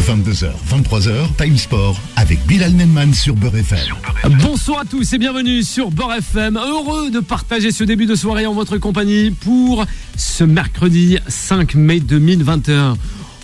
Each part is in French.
22h, 23h, Time Sport avec Bilal Nenman sur Beurre FM. Bonsoir à tous et bienvenue sur Beurre FM. Heureux de partager ce début de soirée en votre compagnie pour ce mercredi 5 mai 2021.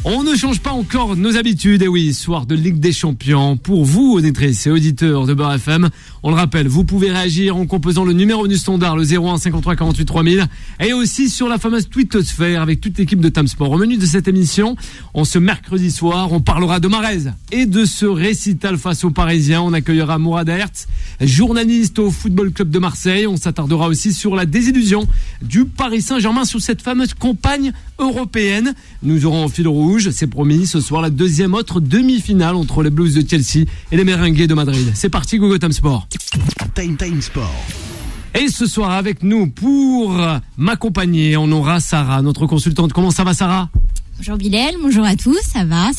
On ne change pas encore nos habitudes, et oui, soir de Ligue des Champions. Pour vous, auditrices et auditeurs de Beurre FM, on le rappelle, vous pouvez réagir en composant le numéro du standard, le 01 53 48 3000, et aussi sur la fameuse twittosphère avec toute l'équipe de Time Sport. Au menu de cette émission, ce mercredi soir, on parlera de Mahrez et de ce récital face aux Parisiens. On accueillera Mourad Hertz, journaliste au Football Club de Marseille. On s'attardera aussi sur la désillusion du Paris Saint-Germain sous cette fameuse campagne européenne. Nous aurons au fil rouge, c'est promis, ce soir la deuxième autre demi-finale entre les Blues de Chelsea et les Merengues de Madrid. C'est parti, Gogo Time Sport. Time Sport. Et ce soir avec nous pour m'accompagner, on aura Sarah, notre consultante. Comment ça va, Sarah ? Bonjour Bilal, bonjour à tous, ça va,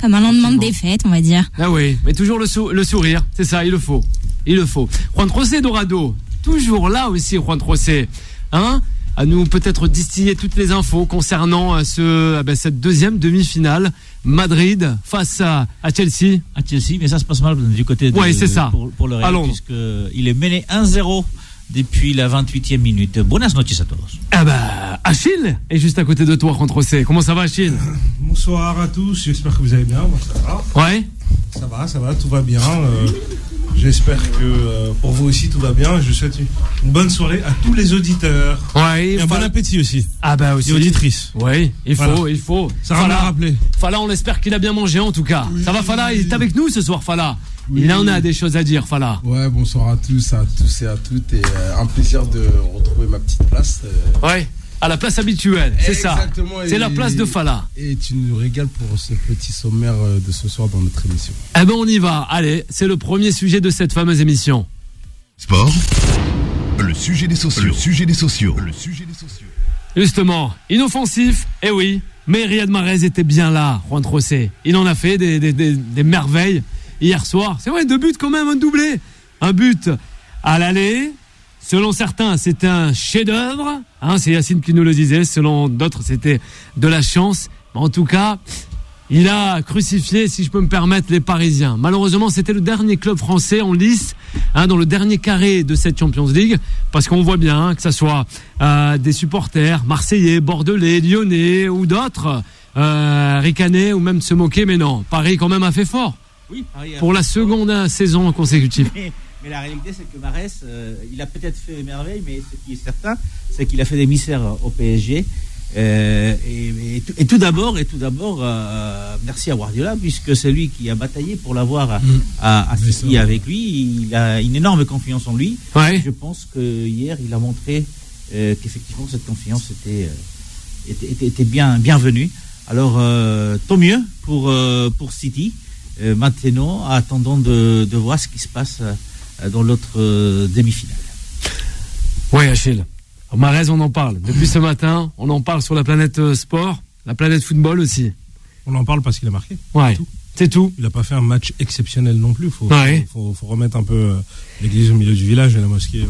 comme un lendemain de défaite, on va dire. Ah oui, mais toujours le sourire, c'est ça, il le faut. Juan José Dorado, toujours là aussi, Juan José, hein ? À nous peut-être distiller toutes les infos concernant cette deuxième demi-finale, Madrid face à Chelsea. À Chelsea, mais ça se passe mal du côté de, c'est ça. Pour le Real, puisqu'il est mené 1-0 depuis la 28e minute. Buenas noches a todos. Achille est juste à côté de toi, Juan José. Comment ça va, Achille ? Bonsoir à tous, j'espère que vous allez bien. Moi, ça va. Ouais. Ça va, tout va bien. J'espère que pour vous aussi tout va bien. Je souhaite une bonne soirée à tous les auditeurs. Ouais, et un bon appétit aussi. Aussi. Et auditrices. Oui, il faut. Ça m'a rappelé. Fala, on espère qu'il a bien mangé en tout cas. Oui. Ça va, Fala ? Il est avec nous ce soir, Fala. Oui. Il en a des choses à dire, Fala. Ouais, bonsoir à tous et à toutes. Et un plaisir de retrouver ma petite place. Ouais. À la place habituelle, c'est exactement, ça. C'est la place de Fala. Et tu nous régales pour ce petit sommaire de ce soir dans notre émission. On y va. Allez, c'est le premier sujet de cette fameuse émission. Sport. Le sujet des sociaux. Justement, inoffensif, oui. Mais Riyad Mahrez était bien là, Juan José. Il en a fait des merveilles hier soir. C'est vrai, 2 buts quand même, un doublé. Un but à l'aller. Selon certains, c'était un chef-d'œuvre. C'est Yacine qui nous le disait. Selon d'autres, c'était de la chance. Mais en tout cas, il a crucifié, si je peux me permettre, les Parisiens. Malheureusement, c'était le dernier club français en lice, dans le dernier carré de cette Champions League. Parce qu'on voit bien que ça soit des supporters marseillais, bordelais, lyonnais ou d'autres, ricaner ou même se moquer. Mais non, Paris quand même a fait fort. Oui, Paris pour la seconde saison consécutive. Mais la réalité, c'est que Mahrez, il a peut-être fait des merveilles, mais ce qui est certain, c'est qu'il a fait des misères au PSG. Et tout d'abord, merci à Guardiola, puisque c'est lui qui a bataillé pour l'avoir à City avec lui. Il a une énorme confiance en lui. Ouais. Je pense que hier, il a montré qu'effectivement cette confiance était bienvenue. Alors, tant mieux pour City. Maintenant, attendons de voir ce qui se passe dans l'autre demi-finale. Oui, Achille. Mahrez, on en parle. Depuis ce matin, on en parle sur la planète sport, la planète football aussi. On en parle parce qu'il a marqué. Ouais, c'est tout. Il n'a pas fait un match exceptionnel non plus. Faut remettre un peu l'église au milieu du village et la mosquée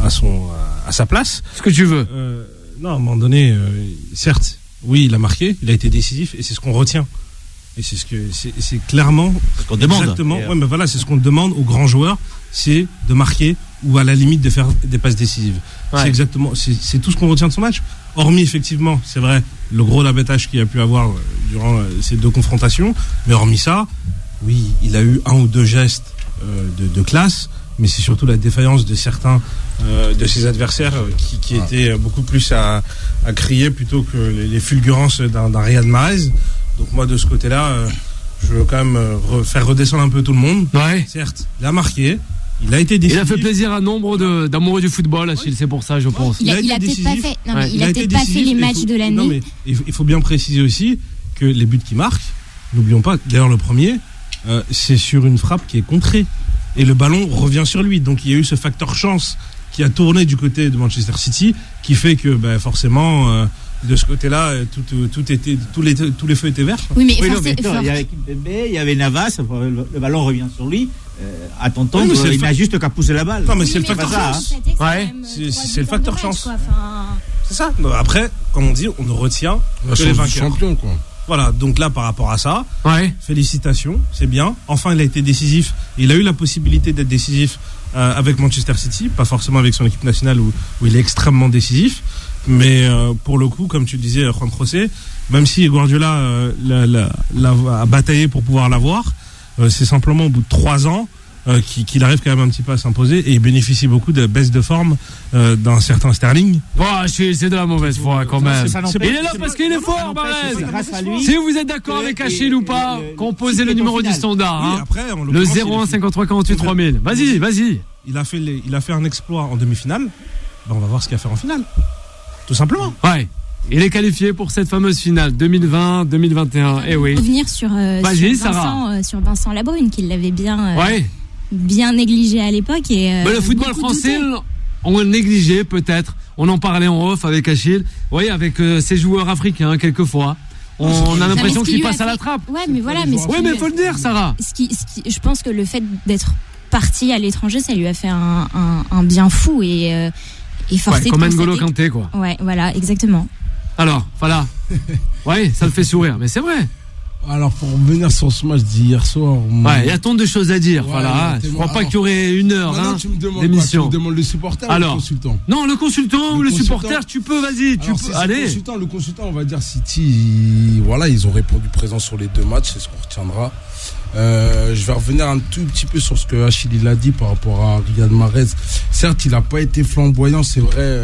à sa place. Ce que tu veux. Non, à un moment donné, certes, oui, il a marqué, il a été décisif et c'est ce qu'on retient. Et c'est clairement ce qu'on demande. Exactement. Ouais, mais voilà, c'est ce qu'on demande aux grands joueurs, c'est de marquer ou à la limite de faire des passes décisives. Ouais. C'est exactement, c'est tout ce qu'on retient de son match. Hormis effectivement, c'est vrai, le gros abattage qu'il a pu avoir durant ces 2 confrontations, mais hormis ça, oui, il a eu 1 ou 2 gestes de classe, mais c'est surtout la défaillance de certains de ses adversaires qui étaient beaucoup plus à crier plutôt que les fulgurances d'un Riyad Mahrez. Donc moi de ce côté-là, je veux quand même faire redescendre un peu tout le monde. Ouais. Certes, il a marqué, il a été décisif. Il a fait plaisir à nombre d'amoureux du football, Achille, c'est pour ça, je pense. Il a peut-être pas fait. Non, mais il a peut-être pas fait les matchs de l'année. Non, mais il faut bien préciser aussi que les buts qu'il marque, n'oublions pas, d'ailleurs le premier, c'est sur une frappe qui est contrée et le ballon revient sur lui. Donc il y a eu ce facteur chance qui a tourné du côté de Manchester City, qui fait que forcément. De ce côté-là, tous les feux étaient verts. Oui, mais il y avait Kimpembe, il y avait Navas, le ballon revient sur lui. À ton temps, il n'a juste qu'à pousser la balle. Non, mais c'est le facteur chance. Ouais. C'est le facteur chance. C'est ça. Après, comme on dit, on ne retient que les vainqueurs. Champion, quoi. Voilà, donc là, par rapport à ça, félicitations, c'est bien. Enfin, il a été décisif. Il a eu la possibilité d'être décisif avec Manchester City, pas forcément avec son équipe nationale où il est extrêmement décisif. Mais pour le coup, comme tu le disais, Juan José, même si Guardiola a bataillé pour pouvoir l'avoir, c'est simplement au bout de 3 ans qu'il arrive quand même un petit peu à s'imposer et il bénéficie beaucoup de baisse de forme d'un certain Sterling. C'est de la mauvaise foi quand même. Il est là parce qu'il est fort, Barès. Si vous êtes d'accord avec Achille ou pas, composez le numéro du standard. Oui, après, le 01 53 48 3000. Vas-y. Il a fait un exploit en demi-finale. On va voir ce qu'il va faire en finale. Tout simplement. Ouais. Il est qualifié pour cette fameuse finale 2020-2021. Eh oui. Revenir sur Vincent Labrune, qui l'avait bien négligé à l'époque. Le football français, on le négligeait peut-être. On en parlait en off avec Achille. Oui, avec ces joueurs africains quelquefois. On a l'impression qu'ils passent à la trappe. Ouais, mais voilà. Mais il faut le dire, Sarah. Je pense que le fait d'être parti à l'étranger, ça lui a fait un bien fou et forcé comme N'Golo Kanté, quoi. Ouais, voilà, exactement. Alors, voilà. Ça le fait sourire, mais c'est vrai. Alors, pour revenir sur ce match d'hier soir... il y a tant de choses à dire. Je crois pas qu'il y aurait 1 heure d'émission. Tu me demandes le supporter ou le consultant? Non, le consultant ou le supporter, tu peux, vas-y. Allez. Le consultant, on va dire City, ils ont répondu présent sur les 2 matchs, c'est ce qu'on retiendra. Je vais revenir un tout petit peu sur ce que Achille a dit par rapport à Riyad Mahrez. Certes, il n'a pas été flamboyant, c'est vrai,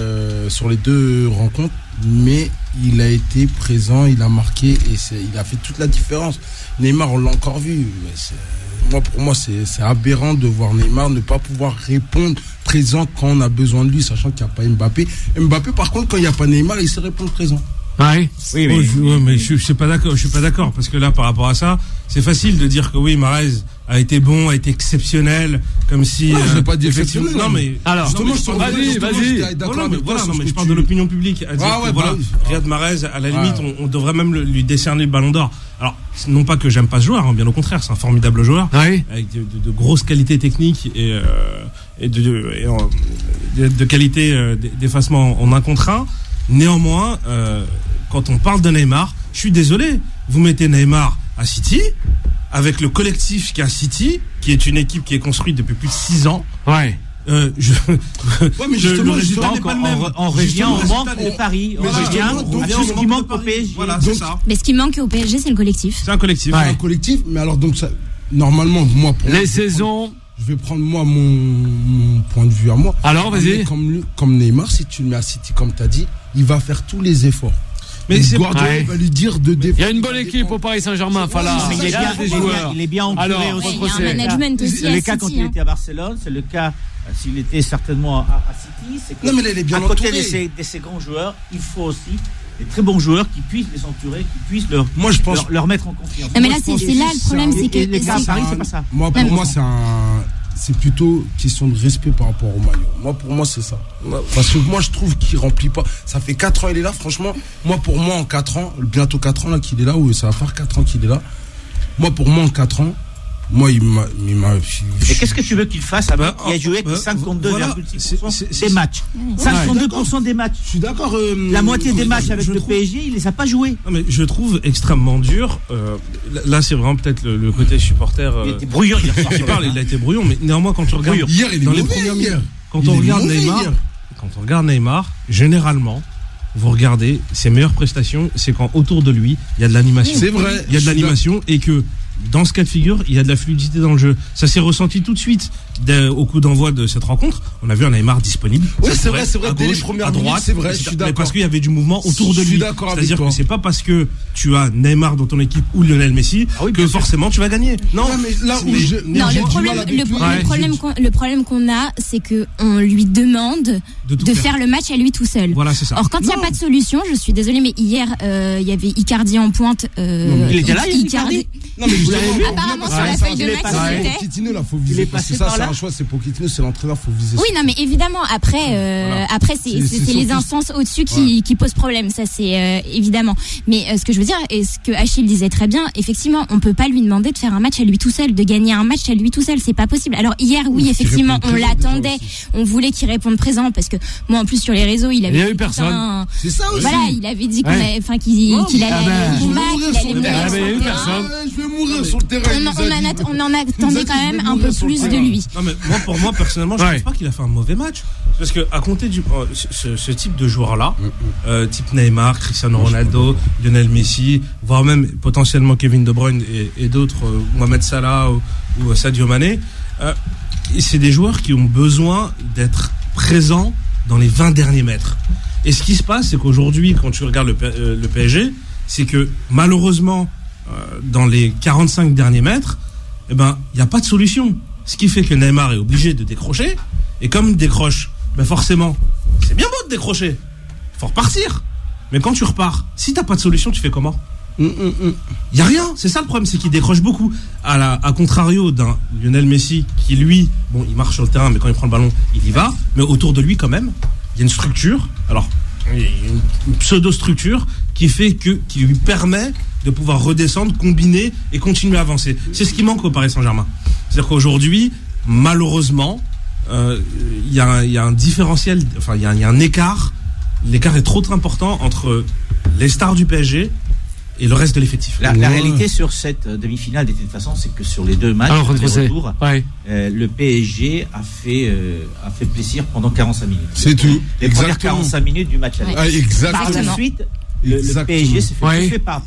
sur les 2 rencontres, mais il a été présent, il a marqué et il a fait toute la différence. Neymar, on l'a encore vu. Pour moi, c'est aberrant de voir Neymar ne pas pouvoir répondre présent quand on a besoin de lui, sachant qu'il n'y a pas Mbappé. Mbappé, par contre, quand il n'y a pas Neymar, il sait répondre présent. Oui, mais je suis pas d'accord parce que là, par rapport à ça, c'est facile de dire que Mahrez a été bon, a été exceptionnel, comme si. Je n'ai pas dit exceptionnel. Non, mais alors, vas-y. Mais je parle de l'opinion publique. Riyad Mahrez, à la limite, on devrait même lui décerner le Ballon d'Or. Alors, non pas que j'aime pas ce joueur, bien au contraire, c'est un formidable joueur avec de grosses qualités techniques et de qualité d'effacement en 1 contre 1. Néanmoins, quand on parle de Neymar, je suis désolé, vous mettez Neymar à City, avec le collectif qui est à City, qui est une équipe qui est construite depuis plus de 6 ans. Mais justement, on revient au manque de Paris. On revient à tout ce qui manque au PSG. Voilà, c'est ça. Mais ce qui manque au PSG, c'est le collectif. C'est un collectif. Un collectif, mais alors donc ça, normalement, moi, les saisons... Je vais prendre mon point de vue à moi. Alors, vas-y. Comme Neymar, si tu le mets à City, comme tu as dit, il va faire tous les efforts. Mais Guardiola va lui dire de défendre. Il y a une bonne équipe au Paris Saint-Germain. Il est bien entouré au il y a un management aussi. C'est le cas quand il était à Barcelone, c'est le cas s'il était certainement à City. C'est que non, mais il est bien à côté de ces grands joueurs, il faut aussi des très bons joueurs qui puissent les entourer, qui puissent leur mettre en confiance. Non, mais là, c'est là le problème, c'est que les cas à Paris, c'est pas ça. Pour moi, c'est plutôt question de respect par rapport au maillot. Pour moi, c'est ça. Parce que moi, je trouve qu'il remplit pas. Ça fait 4 ans il est là, franchement. Pour moi, en 4 ans, bientôt 4 ans là qu'il est là, ou ça va faire 4 ans qu'il est là. Pour moi, en 4 ans, il m'a. Et qu'est-ce que tu veux qu'il fasse avec qui a joué 52,6% des matchs 52% des matchs. Je suis d'accord. La moitié des matchs avec le PSG, il les a pas joués. Non, mais je trouve extrêmement dur. Là, c'est vraiment peut-être le côté supporter. Il était brouillon hier soir. Il a été brouillon, mais néanmoins, quand tu regardes. Hier, il est dans mauvais, les premières hier. minutes, quand on regarde Neymar, généralement, vous regardez ses meilleures prestations, c'est quand autour de lui, il y a de l'animation. C'est vrai. Il y a de l'animation et que dans ce cas de figure, il y a de la fluidité dans le jeu. Ça s'est ressenti tout de suite au coup d'envoi de cette rencontre. On a vu un Neymar disponible. Oui, c'est vrai. À gauche, à droite, c'est vrai. Je suis d'accord. Mais parce qu'il y avait du mouvement autour de lui. Je suis d'accord avec toi. C'est-à-dire que c'est pas parce que tu as Neymar dans ton équipe ou Lionel Messi que forcément tu vas gagner. Non, mais là où le problème qu'on a, c'est que on lui demande de faire le match à lui tout seul. Voilà, c'est ça. Or, quand il n'y a pas de solution, je suis désolée, mais hier, il y avait Icardi en pointe. Il était là, Icardi. Non, mais justement, apparemment sur la feuille de match, il était. Pochettino, là, faut viser. Parce que ça, c'est un choix, c'est Pochettino, c'est l'entraîneur, faut viser. Oui, non, mais évidemment, après, c'est les instances au-dessus qui posent problème, ça, c'est évidemment. Mais ce que je veux dire, et ce que Achille disait très bien, effectivement, on peut pas lui demander de faire un match à lui tout seul, de gagner un match à lui tout seul, c'est pas possible. Alors, hier, oui, effectivement, on l'attendait, on voulait qu'il réponde présent, parce que moi, en plus, sur les réseaux, il avait. Il y a eu personne. C'est ça aussi. Voilà, il avait dit qu'il allait aller au combat, qu'il allait mourir sur le terrain. Je vais mourir sur le terrain. On en attendait quand même un peu plus de lui. Non, mais pour moi, personnellement, je pense pas qu'il a fait un mauvais match. Parce que, à compter ce type de joueur-là, type Neymar, Cristiano Ronaldo, Lionel Messi, voire même potentiellement Kevin De Bruyne et d'autres, Mohamed Salah ou Sadio Mané, c'est des joueurs qui ont besoin d'être présents dans les 20 derniers mètres. Et ce qui se passe, c'est qu'aujourd'hui, quand tu regardes le PSG, c'est que malheureusement, dans les 45 derniers mètres, il n'y a pas de solution. Ce qui fait que Neymar est obligé de décrocher. Et comme il décroche, forcément, c'est bien beau de décrocher. Il faut repartir. Mais quand tu repars, si tu n'as pas de solution, tu fais comment ? Il n'y a rien. C'est ça le problème, c'est qu'il décroche beaucoup. À contrario d'un Lionel Messi qui, lui, il marche sur le terrain, mais quand il prend le ballon, il y va. Mais autour de lui, quand même, il y a une structure. Alors, une pseudo-structure qui lui permet de pouvoir redescendre, combiner et continuer à avancer. C'est ce qui manque au Paris Saint-Germain. C'est-à-dire qu'aujourd'hui, malheureusement, il y a un différentiel, enfin il y a un écart. L'écart est trop important entre les stars du PSG et le reste de l'effectif. La réalité sur cette demi-finale, de toute façon, c'est que sur les deux matchs de retour, le PSG a fait plaisir pendant 45 minutes. C'est tout. Les premières 45 minutes du match aller. Exactement. Par la suite, le PSG s'est fait par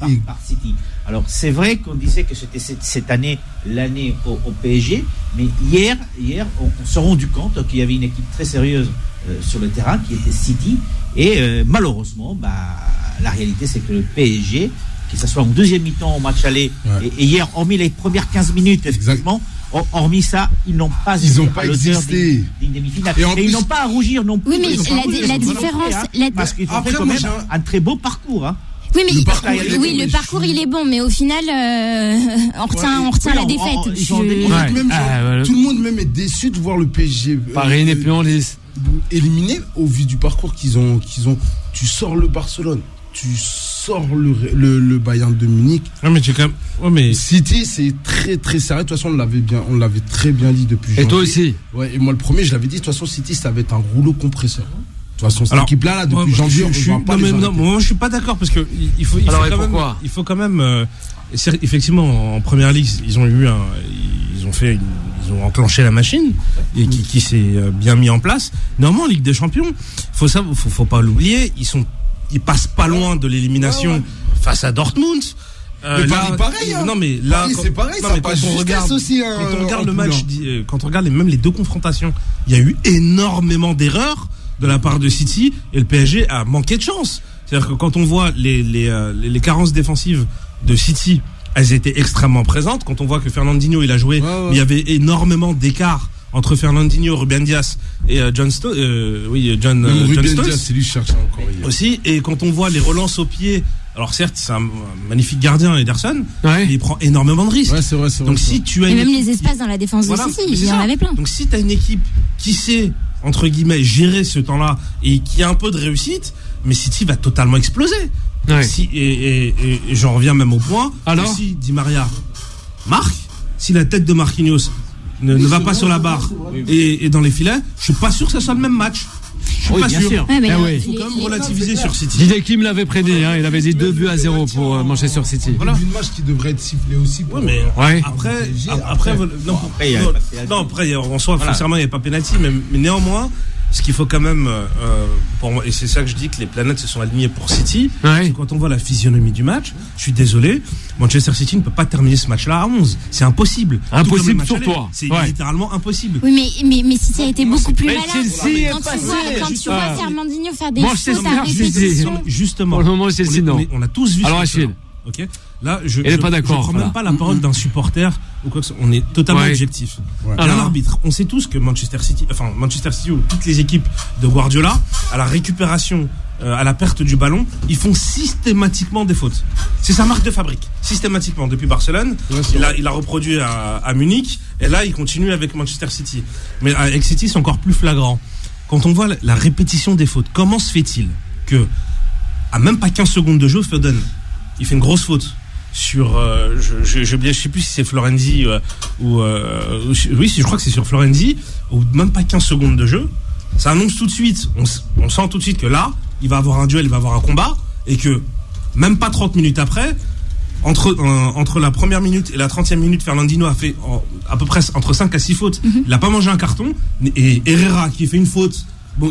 City. Alors, c'est vrai qu'on disait que c'était cette année, l'année au PSG, mais hier, on s'est rendu compte qu'il y avait une équipe très sérieuse sur le terrain, qui était City, et malheureusement, la réalité, c'est que le PSG, que ce soit en deuxième mi-temps au match aller, et hier, hormis les premières 15 minutes, effectivement, hormis ça, ils n'ont pas existé d'une demi-finale. Et ils n'ont pas à rougir non plus. Oui, mais la différence... Parce qu'ils ont fait quand même un très beau parcours, hein. Oui, mais le parcours il est bon, mais au final, on retient la défaite. Tout le monde même est déçu de voir le PSG. Paris n'est plus en lice. Éliminé au vu du parcours qu'ils ont. Tu sors le Barcelone, tu sors le Bayern de Munich. Mais City, c'est très très sérieux. De toute façon, on l'avait très bien dit depuis janvier. Et toi aussi. Ouais, et moi le premier, je l'avais dit. De toute façon, City, ça va être un rouleau compresseur. De toute façon, cette équipe-là, depuis janvier, moi, je suis pas d'accord parce que il faut quand même. Effectivement, en première ligue, ils ont enclenché la machine et qui s'est bien mis en place. Normalement, en Ligue des Champions, faut pas l'oublier, ils passent pas loin de l'élimination face à Dortmund. Mais Paris, pareil. Non, mais là, Paris, c'est pareil. Ça quand on regarde le match, quand on regarde même les deux confrontations, il y a eu énormément d'erreurs de la part de City et le PSG a manqué de chance. C'est-à-dire que quand on voit les carences défensives de City, elles étaient extrêmement présentes. Quand on voit que Fernandinho il a joué, mais il y avait énormément d'écart entre Fernandinho, Ruben Dias et John Stones. Ruben Dias, c'est lui qui cherche encore aussi. Et quand on voit les relances au pied, alors certes c'est un magnifique gardien Ederson, mais il prend énormément de risques. C'est vrai. Donc si tu as et même les espaces dans la défense de City, il y en avait plein. Donc si tu as une équipe qui sait entre guillemets gérer ce temps-là et qui a un peu de réussite, mais City va totalement exploser. Et j'en reviens même au point. Alors, si Di Maria marque, si la tête de Marquinhos ne va pas sur la barre et dans les filets, je suis pas sûr que ça soit le même match. Je suis pas sûr. Il faut quand même relativiser sur City. Didier Kim l'avait prédit, il avait dit 2-0 pour Manchester City. Voilà. Un match qui devrait être sifflé aussi. Après, en soi, forcément, il n'y a pas pénalty, mais néanmoins, ce qu'il faut quand même, pour moi, et c'est ça que je dis que les planètes se sont alignées pour City, c'est quand on voit la physionomie du match, je suis désolé, Manchester City ne peut pas terminer ce match-là à 11. C'est impossible. Impossible sur toi. C'est littéralement impossible. Oui, mais City a été beaucoup plus malin. Quand tu vois Fernandinho faire des fautes à répétition. Justement. Pour le moment, Chelsea, non. On a tous vu. Alors, Achille. Ok. Là, je n'est pas d'accord. Je prends même pas la parole d'un supporter ou quoi que ce soit. On est totalement objectif. Ouais. Un arbitre. On sait tous que Manchester City ou toutes les équipes de Guardiola, à la récupération, à la perte du ballon, ils font systématiquement des fautes. C'est sa marque de fabrique. Systématiquement. Depuis Barcelone, il a reproduit à Munich, et là, il continue avec Manchester City. Mais avec City, c'est encore plus flagrant. Quand on voit la répétition des fautes, comment se fait-il que, à même pas 15 secondes de jeu, Foden, il fait une grosse faute sur, je sais plus si c'est Florenzi oui, je crois que c'est sur Florenzi, ou même pas 15 secondes de jeu, ça annonce tout de suite, on sent tout de suite que là, il va avoir un duel, il va avoir un combat, et que même pas 30 minutes après, entre la première minute et la 30e minute, Fernandinho a fait à peu près entre 5 à 6 fautes. Il n'a pas mangé un carton, et Herrera qui fait une faute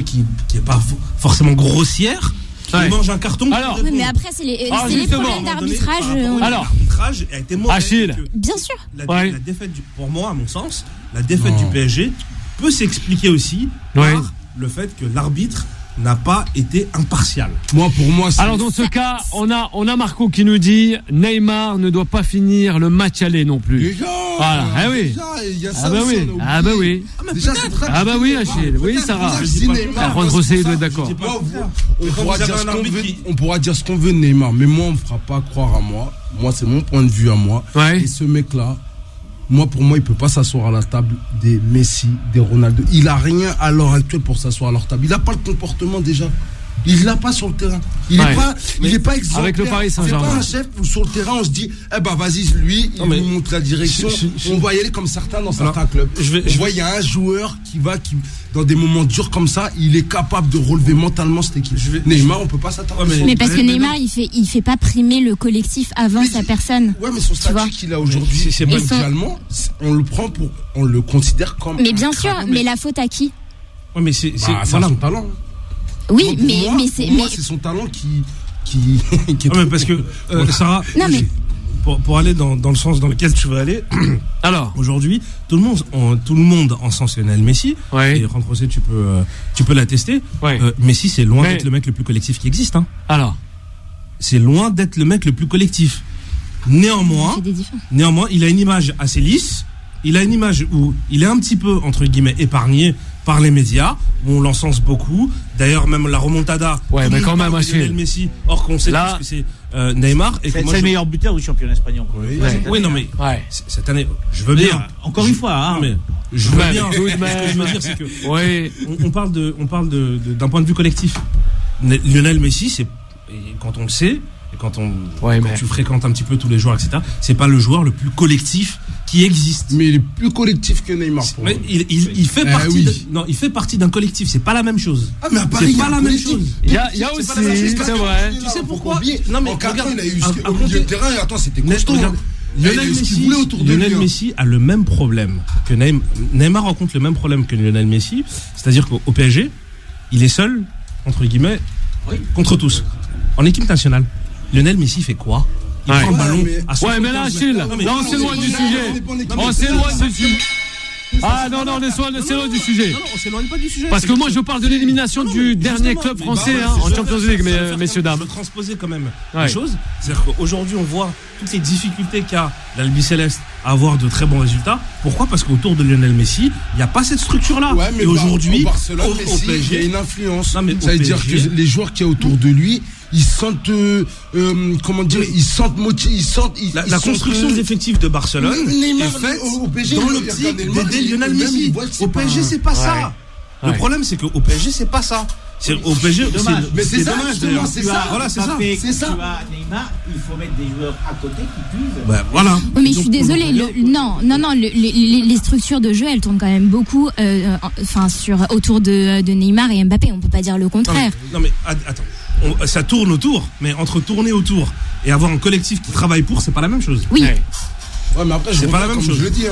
qui est pas forcément grossière, il mange un carton. Alors, mais après, c'est les problèmes d'arbitrage. L'arbitrage a été mauvais. Achille. Bien sûr. La défaite, pour moi, à mon sens, la défaite du PSG peut s'expliquer aussi par le fait que l'arbitre n'a pas été impartial. Pour moi, alors dans ce cas, on a Marco qui nous dit Neymar ne doit pas finir le match aller non plus. Déjà, voilà. Ah oui. Oui. Déjà, oui, Achille. Oui, Sarah. Juan José doit être d'accord. On pourra dire ce qu'on veut de Neymar, mais moi, on me fera pas croire à moi. Moi, c'est mon point de vue à moi. Et ce mec-là, pour moi, il peut pas s'asseoir à la table des Messi, des Ronaldo. Il a rien à l'heure actuelle pour s'asseoir à leur table. Il a pas le comportement déjà. Il l'a pas sur le terrain. Il est pas exemplaire. Avec le Paris Saint-Germain. C'est pas un chef où sur le terrain on se dit, vas-y, lui, il nous montre la direction. On va y aller comme certains dans certains clubs. Il y a un joueur qui dans des moments durs comme ça, il est capable de relever mentalement cette équipe. Neymar, on peut pas s'attendre. Mais parce que Neymar, il fait pas primer le collectif avant sa personne. Ouais, mais son statut qu'il a aujourd'hui, c'est mondialement, on le considère comme. Mais bien sûr, mais la faute à qui? Ouais, mais c'est son talent. Oui, mais c'est son talent qui est mais parce que Sarah, pour aller dans le sens dans lequel tu veux aller. Alors aujourd'hui, tout le monde encense Lionel Messi. Et Juan José, tu peux l'attester. Messi, c'est loin d'être le mec le plus collectif qui existe. Alors, c'est loin d'être le mec le plus collectif. Néanmoins, il a une image assez lisse. Il a une image où il est un petit peu entre guillemets épargné par les médias, où on l'encense beaucoup. D'ailleurs, même la remontada. Mais quand même, Lionel Messi, or qu'on sait tous que c'est Neymar. Et c'est le meilleur buteur du championnat espagnol. Cette année, je veux bien. Encore une fois, mais je veux bien. Ce que je veux dire, c'est que on parle d'un point de vue collectif. Lionel Messi, c'est quand on le sait. Et quand tu fréquentes un petit peu tous les joueurs, etc., c'est pas le joueur le plus collectif qui existe. Mais il est plus collectif que Neymar. Mais il fait partie. Il fait partie d'un collectif. C'est pas la même chose. Mais à Paris, c'est pas la même chose. Il y a aussi, c'est vrai. Tu sais pourquoi? Non mais regarde, il a eu au milieu de terrain. Attends, c'était costaud. Lionel Messi a le même problème que Neymar rencontre le même problème que Lionel Messi, c'est-à-dire qu'au PSG, il est seul entre guillemets contre tous. En équipe nationale, Lionel Messi fait quoi? Il prend le ballon à son mais là, Achille, là, on s'éloigne du sujet. On s'éloigne du sujet. On s'éloigne du sujet. Non, on s'éloigne pas du sujet. Parce que moi, je parle de l'élimination du dernier club français en Champions League, messieurs, dames. Je veux transposer quand même les choses. C'est-à-dire qu'aujourd'hui, on voit toutes les difficultés qu'a l'Albi Céleste à avoir de très bons résultats. Pourquoi? Parce qu'autour de Lionel Messi, il n'y a pas cette structure-là. Et aujourd'hui, au PSG, il y a une influence. Ça veut dire que les joueurs qu'il y a autour de lui, ils sentent la construction d'effectifs de Barcelone est faite dans l'optique d'aider Lionel Messi. Au PSG, c'est pas ça. Le problème, c'est qu'au PSG, c'est pas ça. Au PSG, c'est dommage. C'est ça. Voilà, c'est ça. C'est ça. Tu as Neymar, il faut mettre des joueurs à côté qui puissent. Voilà. Mais je suis désolée. Les structures de jeu, elles tournent quand même beaucoup, autour de Neymar et Mbappé. On peut pas dire le contraire. Non mais attends. Ça tourne autour, mais entre tourner autour et avoir un collectif qui travaille pour, c'est pas la même chose. Oui. Mais après, c'est pas la même chose. Je le dis.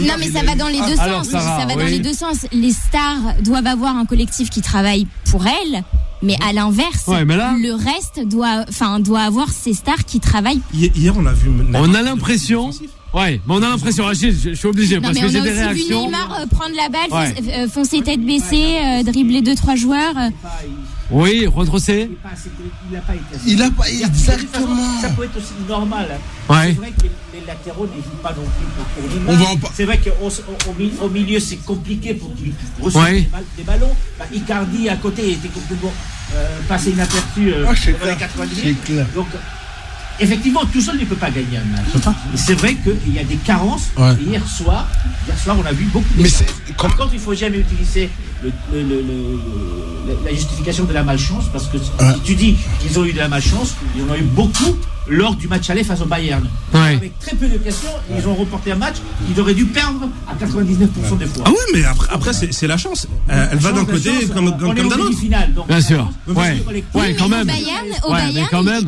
Non, mais ça va dans les deux sens. Ça va dans les deux sens. Les stars doivent avoir un collectif qui travaille pour elles. Mais à l'inverse, le reste doit avoir ces stars qui travaillent. Hier, on a vu. On a l'impression. Mais on a l'impression, Rachid, je suis obligé parce que j'ai des réactions. On a aussi vu Neymar prendre la balle, foncer tête baissée, dribbler 2-3 joueurs. Oui, Juan José. Il n'a pas été. Il n'a pas exactement. Ça peut être aussi normal. Ouais. C'est vrai que les latéraux ne jouent pas non plus pour On va en C'est vrai qu'au milieu, c'est compliqué pour qu'ils reçoivent des ballons. Icardi à côté était complètement passé inaperçu dans les 90 minutes. C'est clair. Donc, effectivement, tout seul ne peut pas gagner un match. C'est vrai qu'il y a des carences. Ouais. Et hier soir, on a vu beaucoup de carences. Par contre, il ne faut jamais utiliser la justification de la malchance, parce que si tu dis qu'ils ont eu de la malchance, ils en ont eu beaucoup lors du match aller face au Bayern. Ouais. Avec très peu d'occasions, ils ont remporté un match qu'ils auraient dû perdre à 99% des fois. Ah oui, mais après c'est la chance. Elle va d'un côté comme d'un autre. Bien sûr. Ouais, quand même.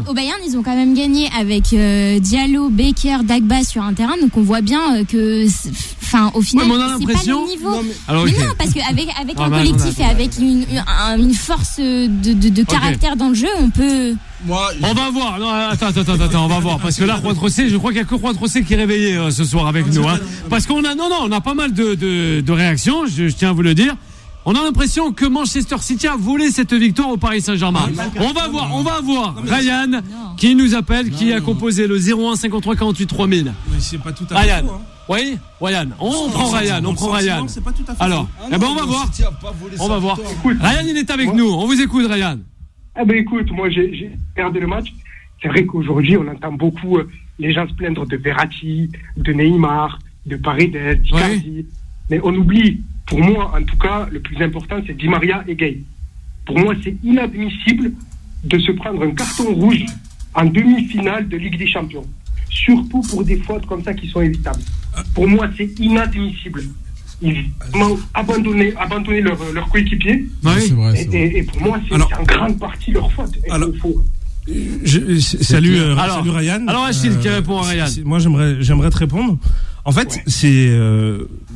Au Bayern, ils ont quand même gagné avec Diallo, Baker, Dagba sur un terrain, donc on voit bien que, au final, on a c'est pas le niveau. Alors, mais non, parce qu'avec un collectif et avec une force de caractère dans le jeu, on peut. On va voir. Non, attends, on va voir. Parce que là, Juan José, je crois qu'il n'y a que Juan José qui est réveillé ce soir avec nous. Hein. Parce qu'on a pas mal de réactions, je tiens à vous le dire. On a l'impression que Manchester City a volé cette victoire au Paris Saint-Germain. On va voir. Ryan, qui nous appelle, qui a composé le 01 53 48 3000. Mais c'est pas tout à fait Ryan. faux, hein. Oui, Ryan. On prend Ryan. C'est pas tout à fait Alors, on va voir. Ryan, il est avec nous. On vous écoute, Ryan. Écoute, moi j'ai regardé le match. C'est vrai qu'aujourd'hui, on entend beaucoup les gens se plaindre de Verratti, de Neymar, de Paredes, d'Icardi. Mais on oublie, pour moi en tout cas, le plus important, c'est Di Maria et Gay. Pour moi, c'est inadmissible de se prendre un carton rouge en demi-finale de Ligue des Champions. Surtout pour des fautes comme ça qui sont évitables. Pour moi, c'est inadmissible. Ils ont abandonné leur coéquipier. Oui, c'est vrai. Et pour moi, c'est en grande partie leur faute. Salut Ryan. Alors Achille qui répond à Ryan. Moi j'aimerais te répondre. En fait, c'est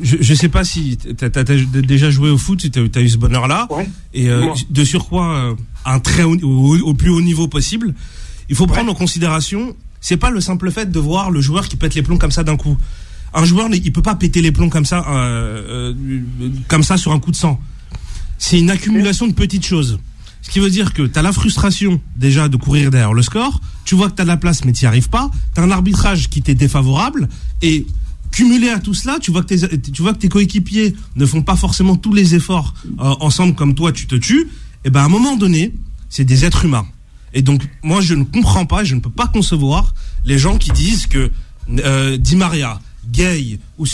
je sais pas si t'as déjà joué au foot, si t'as eu ce bonheur-là. Ouais. Et de surcroît un très au plus haut niveau possible. Il faut prendre en considération, c'est pas le simple fait de voir le joueur qui pète les plombs comme ça d'un coup. Un joueur, il peut pas péter les plombs comme ça sur un coup de sang. C'est une accumulation de petites choses. Ce qui veut dire que tu as la frustration déjà de courir derrière le score, tu vois que tu as de la place mais tu n'y arrives pas, tu as un arbitrage qui t'est défavorable, et cumulé à tout cela, tu vois que tes coéquipiers ne font pas forcément tous les efforts ensemble comme toi tu te tues, et ben à un moment donné, c'est des êtres humains. Et donc moi je ne comprends pas, je ne peux pas concevoir les gens qui disent que Di Maria, Gay ou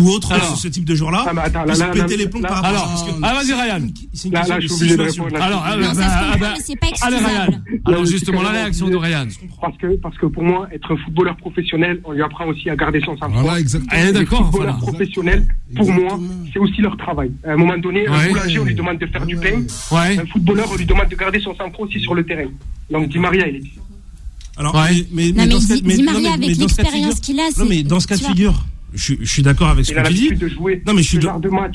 autre, ce type de joueur-là, se péter les plombs par rapport à ça. Vas-y Ryan. Là, je suis obligé de répondre. Mais c'est pas excusable. Alors justement, la réaction de Ryan. Parce que pour moi, être un footballeur professionnel, on lui apprend aussi à garder son sang-froid. Voilà, exactement. Les footballeurs professionnels, pour moi, c'est aussi leur travail. À un moment donné, un boulanger, on lui demande de faire du pain. Un footballeur, on lui demande de garder son sang-froid aussi sur le terrain. Donc Di Maria, il est... Alors, mais Di Maria, avec l'expérience qu'il a, c'est... Non, mais dans ce cas de figure, je suis d'accord avec ce que tu dis. Non, mais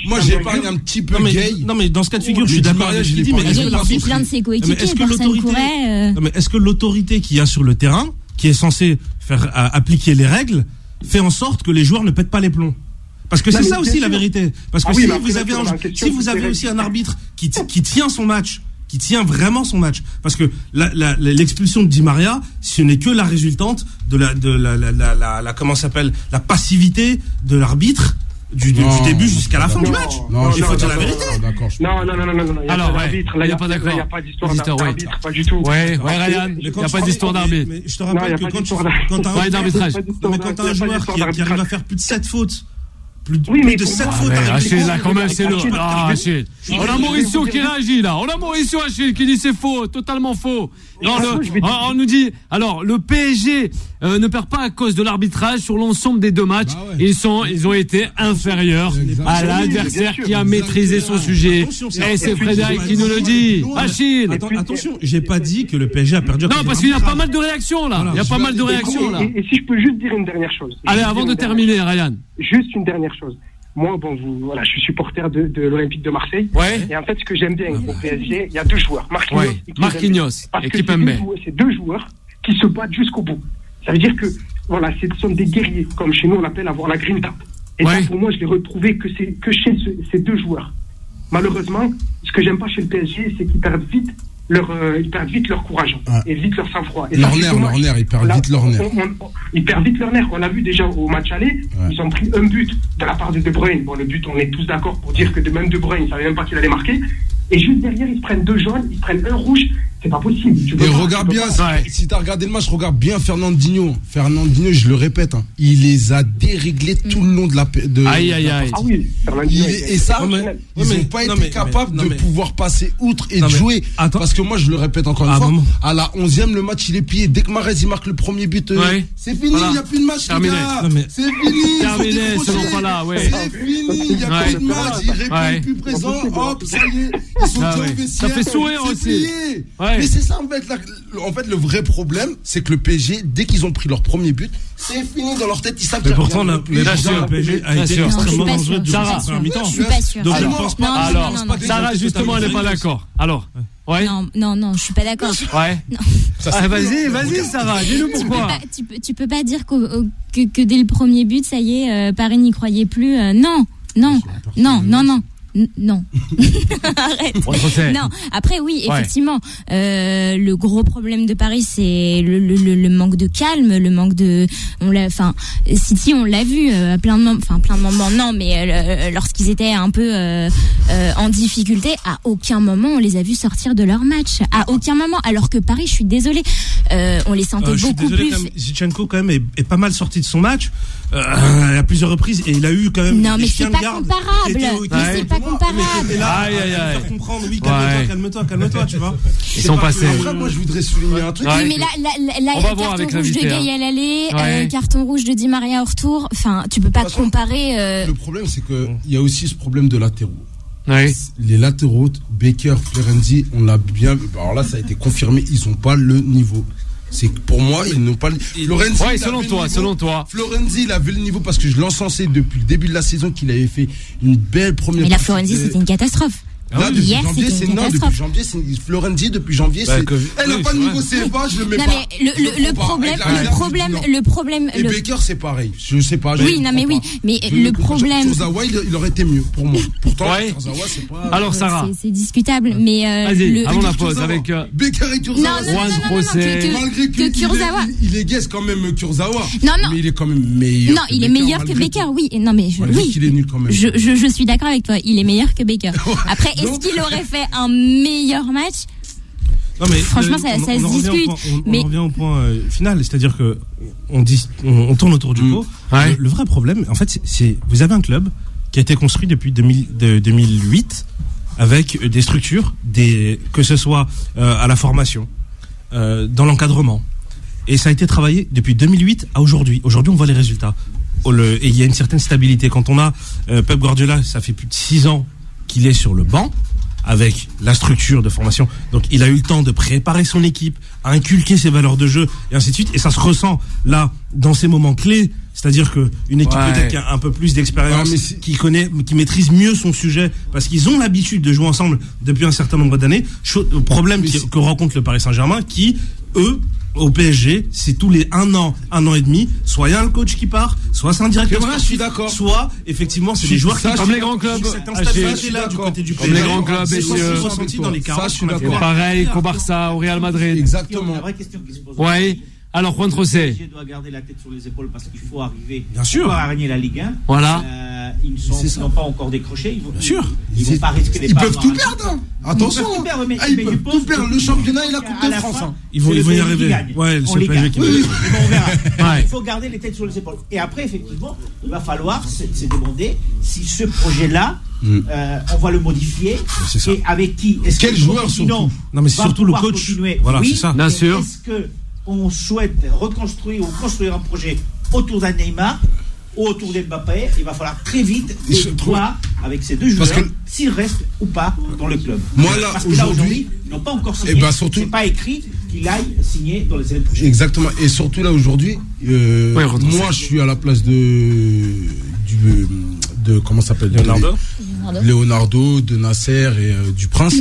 moi, j'ai parlé un petit peu gay. Non, mais dans ce cas de figure, je suis d'accord avec ce que tu dis. Mais plein de ses coéquipiers, personne courait. Non, mais est-ce que l'autorité qu'il y a sur le terrain, qui est censée faire appliquer les règles, fait en sorte que les joueurs ne pètent pas les plombs? Parce que c'est ça aussi la vérité. Parce que si vous avez aussi un arbitre qui tient son match, qui tient vraiment son match, parce que l'expulsion de Di Maria, ce n'est que la résultante de la comment s'appelle, la passivité de l'arbitre du début jusqu'à la fin du match. Il faut dire la vérité. Non. Alors, il n'y a pas d'accord. Il n'y a pas d'histoire d'arbitre, pas du tout. Ouais, Ryan, il n'y a pas d'histoire d'arbitre. Mais je te rappelle que quand tu as un joueur qui arrive à faire plus de 7 fautes, plus de 7 fautes. Achille, là, quand même, c'est lourd. Achille. On a Mauricio qui réagit, là. On a Mauricio, Achille, qui dit c'est faux, totalement faux. On nous dit, alors, le PSG ne perd pas à cause de l'arbitrage sur l'ensemble des deux matchs. Ils ont été inférieurs à l'adversaire qui a maîtrisé son sujet. Et c'est Frédéric qui nous le dit. Achille. Attention, j'ai pas dit que le PSG a perdu. Non, parce qu'il y a pas mal de réactions, là. Il y a pas mal de réactions, là. Et si je peux juste dire une dernière chose. Allez, avant de terminer, Ryan. Juste une dernière chose. Moi, je suis supporter de l'Olympique de Marseille. Ouais. Et en fait, ce que j'aime bien au PSG, il y a deux joueurs, Marquinhos et Kimpembe. C'est deux joueurs qui se battent jusqu'au bout. Ça veut dire que, ce sont des guerriers, comme chez nous on appelle avoir la grinta. Et ça, pour moi, je l'ai retrouvé que chez ces deux joueurs. malheureusement, ce que j'aime pas chez le PSG, c'est qu'ils perdent vite leur courage et vite leur sang-froid. Et leur nerf, ils perdent vite leur nerf. Ils perdent vite leur nerf. On l'a vu déjà au match aller, ils ont pris un but de la part de De Bruyne. Bon, le but, on est tous d'accord pour dire que même De Bruyne, il savait même pas qu'il allait marquer. Et juste derrière, ils se prennent 2 jaunes, ils se prennent un rouge. C'est pas possible. Et regarde bien, si t'as regardé le match, regarde bien Fernandinho. Fernandinho, je le répète, il les a déréglés tout le long de la. Aïe. Ah oui, Fernandinho. Et ça, ils n'ont pas été capables de pouvoir passer outre et de jouer. Parce que moi, je le répète encore une fois, à la 11e, le match, il est plié. Dès que Mahrez, il marque le premier but, c'est fini, il n'y a plus de match. Terminé. C'est fini. Terminé, selon pas là, c'est fini, il n'y a plus de match. Ils répondent plus présent. Hop, ça y est. Ils sont déjà au vestiaire. Ça fait sourire aussi. Mais c'est ça, en fait, le vrai problème, c'est que le PSG, dès qu'ils ont pris leur premier but, c'est fini dans leur tête. Ils savent. Mais pourtant, le PSG a été extrêmement dangereux durant la première mi-temps. Je suis pas sûr. Donc je pense pas. Alors, Sarah, justement, elle n'est pas d'accord. Alors. Ouais. Non, je suis pas d'accord. Ouais. Vas-y, Sarah, dis-nous pourquoi. Tu peux pas dire que dès le premier but, ça y est, Paris n'y croyait plus. Non. Non. Arrête. Non. Après, oui, effectivement, le gros problème de Paris, c'est le manque de calme, le manque de, City, on l'a vu, plein de moments, non, mais lorsqu'ils étaient un peu en difficulté, à aucun moment on les a vus sortir de leur match, à aucun moment. Alors que Paris, je suis désolée, on les sentait beaucoup plus. Zinchenko quand même est pas mal sorti de son match à plusieurs reprises et il a eu quand même. Non, mais c'est pas comparable. Et là, faire comprendre, calme-toi, tu vois. Ils sont passés. Après, moi, je voudrais souligner un truc. Oui, mais là, on va voir avec carton rouge de Gaï à l'aller, carton rouge de Di Maria au retour. Enfin, tu peux pas comparer. Le problème, c'est que il y a aussi ce problème de latéraux. Oui. Les latéraux, Baker, Florenzi, on l'a bien. Alors là, ça a été confirmé, ils n'ont pas le niveau. C'est que pour moi, ils n'ont pas le niveau. Selon toi. Florenzi, il avait le niveau parce que je l'encensais depuis le début de la saison qu'il avait fait une belle première. Mais la Florenzi, c'était une catastrophe. Là, depuis janvier, depuis janvier, elle n'a pas de niveau CFA, je le mets pas. Non, mais le problème. Et Baker, c'est pareil. Je sais pas. Oui, non, mais oui. Mais le problème. Kurzawa, il aurait été mieux pour moi. Pourtant, Kurzawa, c'est pas. Alors, Sarah. C'est discutable, mais. Vas-y, avant la pause, avec. Baker et Kurzawa. Malgré que Kurzawa. Il est guesse quand même, Kurzawa. Non. Mais il est quand même meilleur. Non, il est meilleur que Baker, oui. Non, mais oui. Il est nul quand même. Je suis d'accord avec toi. Il est meilleur que Baker. Après, est-ce qu'il aurait fait un meilleur match? Non, mais franchement, ça se discute. On revient au point final, c'est-à-dire que on tourne autour du pot. Le vrai problème, en fait, c'est vous avez un club qui a été construit depuis 2008 avec des structures, que ce soit à la formation, dans l'encadrement, et ça a été travaillé depuis 2008 à aujourd'hui. Aujourd'hui, on voit les résultats. Et il y a une certaine stabilité. Quand on a Pep Guardiola, ça fait plus de 6 ans qu'il est sur le banc avec la structure de formation, donc il a eu le temps de préparer son équipe, à inculquer ses valeurs de jeu et ainsi de suite, et ça se ressent là dans ces moments clés, c'est-à-dire que une équipe peut-être qui a un peu plus d'expérience, qui maîtrise mieux son sujet parce qu'ils ont l'habitude de jouer ensemble depuis un certain nombre d'années. Problème que rencontre le Paris Saint-Germain, qui eux au PSG, c'est tous les un an et demi, soit il y a un coach qui part, soit c'est un directeur sportif, je suis d'accord. Soit effectivement c'est des joueurs qui comme les grands clubs, là du côté du PSG, comme les grands clubs, ressenti dans les 40. Pareil qu'au Barça, au Real Madrid. Exactement. La vraie question qui se pose. Ouais. Alors, Juan Trocé. Le PSG doit garder la tête sur les épaules parce qu'il faut arriver. Bien sûr. À gagner la Ligue 1. Voilà. Ils n'ont pas encore décroché. Bien sûr. Ils vont pas risquer les Ils peuvent tout perdre. Attention. Ils peuvent tout perdre. Le championnat et la Coupe de France. Ils vont y arriver. Ouais, le PSG qui gagne. On verra. Il faut garder les têtes sur les épaules. Et après, effectivement, il va falloir se demander si ce projet-là, on va le modifier. Et avec qui? Quel joueur surtout? Non, mais c'est surtout le coach. Voilà, c'est ça. Bien sûr. Est-ce qu'on souhaite reconstruire ou construire un projet autour d'un Neymar ou autour d'Mbappé? Il va falloir très vite voir avec ces deux joueurs s'ils restent ou pas dans le club. Parce que là aujourd'hui, ils n'ont pas encore signé. C'est pas écrit qu'il aille signer dans les années prochaines. Exactement. Et surtout là aujourd'hui, moi je suis à la place de comment ça s'appelle, Leonardo, de Nasser et du Prince.